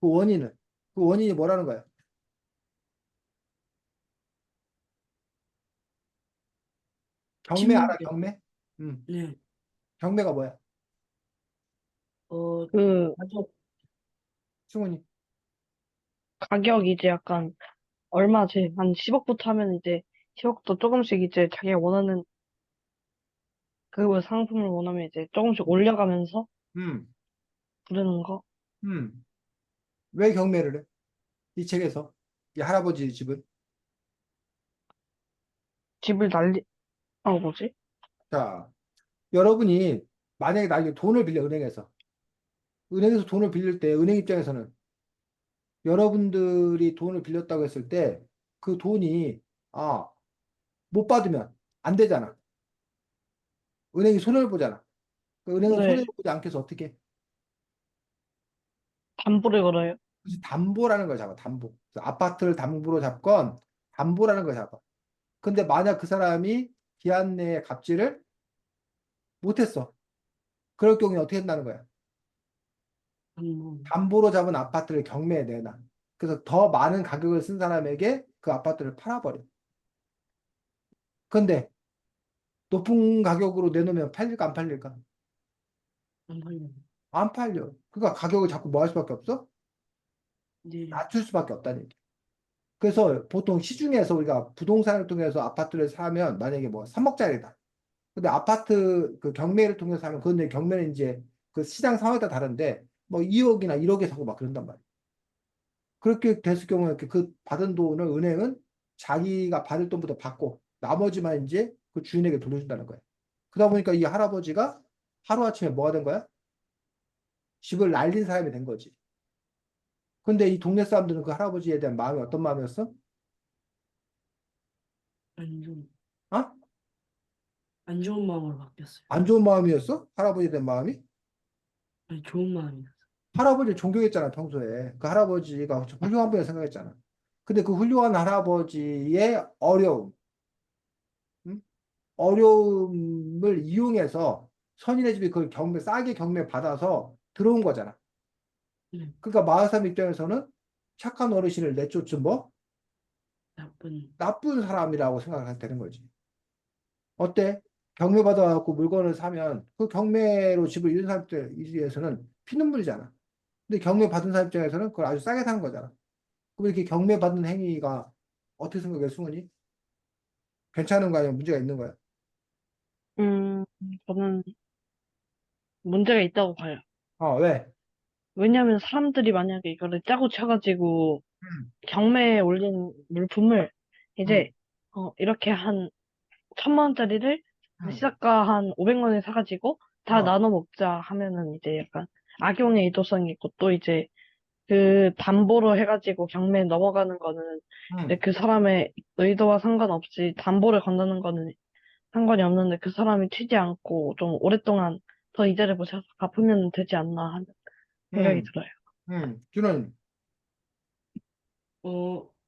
그 원인은 그 원인이 뭐라는 거야? 경매 알아? 침묵이요. 경매? 음, 네. 경매가 뭐야? 어, 그 가족, 승훈이. 가격이 이제 약간 얼마지? 한 10억부터 하면 이제 10억도 조금씩 이제 자기가 원하는 그 상품을 원하면 이제 조금씩 올려가면서 음, 부르는 거. 음. 왜 경매를 해? 이 책에서 이 할아버지 집은. 집을 뭐지? 자, 여러분이 만약에 나에게 돈을 빌려 은행에서 돈을 빌릴 때 은행 입장에서는 여러분들이 돈을 빌렸다고 했을 때 그 돈이 못 받으면 안 되잖아. 은행이 손해를 보잖아. 그 은행은 손해를 네, 보지 않게 해서 어떻게 해? 담보를 걸어요. 그래서 담보라는 걸 잡아. 담보. 그래서 아파트를 담보로 잡건 담보라는 걸 잡아. 근데 만약 그 사람이 기한 내에 갚지를 못했어. 그럴 경우에 어떻게 한다는 거야? 한번, 담보로 잡은 아파트를 경매에 내놔. 그래서 더 많은 가격을 쓴 사람에게 그 아파트를 팔아버려. 근데 높은 가격으로 내놓으면 팔릴까 안 팔릴까? 안 팔려요. 안 팔려. 그러니까 가격을 자꾸 뭐 할 수밖에 없어? 네. 낮출 수밖에 없다는 얘기. 그래서 보통 시중에서 우리가 부동산을 통해서 아파트를 사면 만약에 뭐 3억짜리다. 근데 아파트 그 경매를 통해서 사면 그건 이제 경매는 이제 그 시장 상황에 따라 다른데 뭐 2억이나 1억에 사고 막 그런단 말이야. 그렇게 됐을 경우에 그 받은 돈을 은행은 자기가 받을 돈부터 받고 나머지만 이제 그 주인에게 돌려준다는 거야. 그러다 보니까 이 할아버지가 하루아침에 뭐가 된 거야? 집을 날린 사람이 된 거지. 근데 이 동네 사람들은 그 할아버지에 대한 마음이 어떤 마음이었어? 안 좋은, 어? 안 좋은 마음으로 바뀌었어요. 안 좋은 마음이었어? 할아버지에 대한 마음이? 아니, 좋은 마음이었어요. 할아버지를 존경했잖아, 평소에. 그 할아버지가 훌륭한 분이라 생각했잖아. 근데 그 훌륭한 할아버지의 어려움, 응? 어려움을 이용해서 선인의 집이 그걸 싸게 경매 받아서 들어온 거잖아. 네. 그러니까 마을 사람 입장에서는 착한 어르신을 내쫓은 뭐? 나쁜, 나쁜 사람이라고 생각하게 되는 거지. 어때? 경매 받아갖고 물건을 사면 그 경매로 집을 잃은 사람들에서는 피눈물이잖아. 근데 경매 받은 사람 입장에서는 그걸 아주 싸게 사는 거잖아. 그럼 이렇게 경매 받는 행위가 어떻게 생각해, 승훈이? 괜찮은 거 아니야? 문제가 있는 거야? 음, 저는 문제가 있다고 봐요. 왜? 왜냐하면 사람들이 만약에 이거를 짜고 쳐가지고 음, 경매에 올린 물품을 음, 이제 이렇게 한 1,000만 원짜리를 음. 시작가 한 500원에 사가지고 다 어, 나눠 먹자 하면은 이제 약간 악용의 의도성이 있고 또 이제 그 담보로 해가지고 경매에 넘어가는 거는 이제 음, 그 사람의 의도와 상관없이 담보를 건드는 거는 상관이 없는데 그 사람이 튀지 않고 좀 오랫동안 더 이자를 보셔서 갚으면 되지 않나 하는 생각이 음, 들어요. 준호는,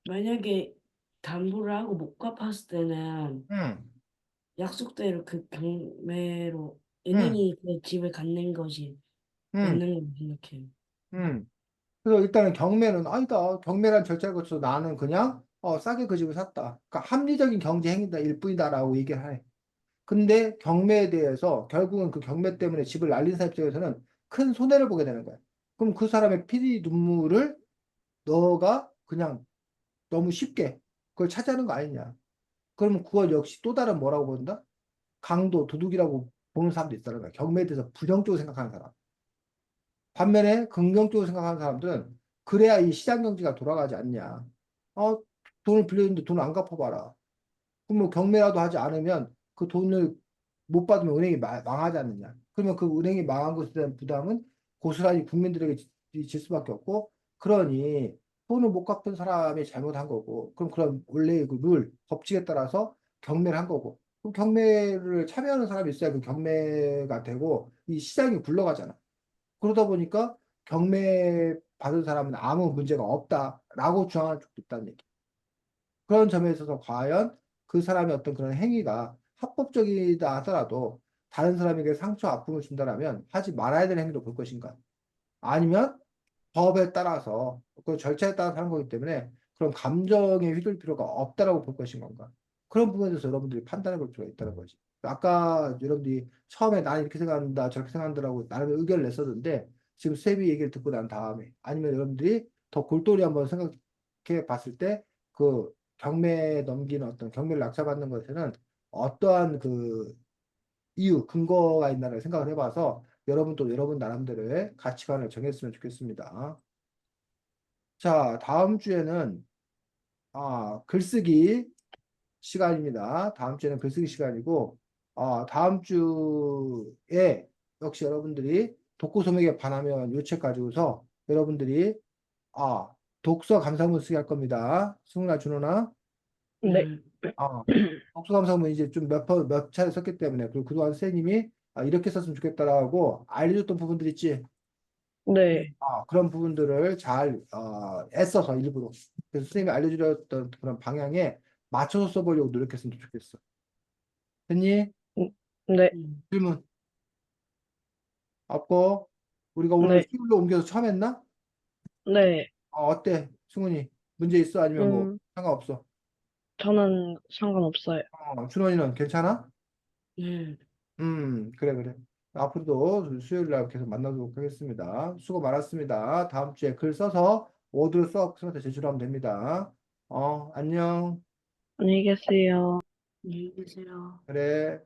만약에 담보를 하고 못 갚았을 때는 음, 약속대로 그 경매로 음, 은행이 그 집을 갖는 것이 음, 맞는 걸로 생각해요. 음. 그래서 일단은 경매는 아니다. 경매란 절차를 거쳐서 나는 그냥 싸게 그 집을 샀다. 그러니까 합리적인 경제 행위다 일뿐이다라고 얘기를 해. 근데 경매에 대해서 결국은 그 경매 때문에 집을 날린 사람 입장에서는 큰 손해를 보게 되는 거야. 그럼 그 사람의 피리 눈물을 너가 그냥 너무 쉽게 그걸 차지하는 거 아니냐. 그러면 그걸 역시 또 다른 뭐라고 본다? 강도, 도둑이라고 보는 사람도 있다는 거야. 경매에 대해서 부정적으로 생각하는 사람. 반면에 긍정적으로 생각하는 사람들은 그래야 이 시장 경제가 돌아가지 않냐. 어, 돈을 빌렸는데 돈을 안 갚아봐라. 그럼 뭐 경매라도 하지 않으면 그 돈을 못 받으면 은행이 망하지 않느냐. 그러면 그 은행이 망한 것에 대한 부담은 고스란히 국민들에게 질 수밖에 없고, 그러니 돈을 못 갚은 사람이 잘못한 거고, 그럼 그런 원래의 그 룰, 법칙에 따라서 경매를 한 거고, 그럼 경매를 참여하는 사람이 있어야 그 경매가 되고 이 시장이 굴러가잖아. 그러다 보니까 경매 받은 사람은 아무 문제가 없다라고 주장하는 쪽도 있다는 얘기. 그런 점에 있어서 과연 그 사람의 어떤 그런 행위가 합법적이다 하더라도 다른 사람에게 상처, 아픔을 준다라면 하지 말아야 되는 행위로 볼 것인가? 아니면 법에 따라서 그 절차에 따라서 하는 거기 때문에 그런 감정에 휘둘릴 필요가 없다라고 볼 것인 건가? 그런 부분에 대해서 여러분들이 판단해 볼 필요가 있다는 거지. 아까 여러분들이 처음에 나는 이렇게 생각한다, 저렇게 생각한다라고 나름의 의견을 냈었는데 지금 쌤이 얘기를 듣고 난 다음에 아니면 여러분들이 더 골똘히 한번 생각해 봤을 때 그 경매에 넘기는 어떤 경매를 낙찰받는 것에는 어떠한 그 이유, 근거가 있나를 생각을 해봐서 여러분도 여러분 나름대로의 가치관을 정했으면 좋겠습니다. 자, 다음 주에는 글쓰기 시간입니다. 다음 주에는 글쓰기 시간이고 다음 주에 역시 여러분들이 독후 소맥에 반하면 요 책 가지고서 여러분들이 아, 독서 감상문 쓰기 할 겁니다. 승훈아, 준호나. 네. 네. 아, 독서감사문 이제 좀 몇 차례 썼기 때문에, 그리고 그동안 선생님이 이렇게 썼으면 좋겠다라고 알려줬던 부분들 있지. 네. 그런 부분들을 잘, 애써서 일부러. 그래서 선생님이 알려주셨던 그런 방향에 맞춰서 써보려고 노력했으면 좋겠어. 됐니? 음, 네. 음. 질문. 없고, 우리가 오늘 네. 수요일로 옮겨서 처음 했나? 네. 어때? 승훈이. 문제 있어? 아니면 뭐, 음, 상관없어? 저는 상관없어요. 준원이는 괜찮아? 그래, 그래. 앞으로도 수요일 날 계속 만나도록 하겠습니다. 수고 많았습니다. 다음 주에 글 써서 워드로 써서 제출하면 됩니다. 안녕. 안녕히 계세요. 안녕히 계세요. 그래.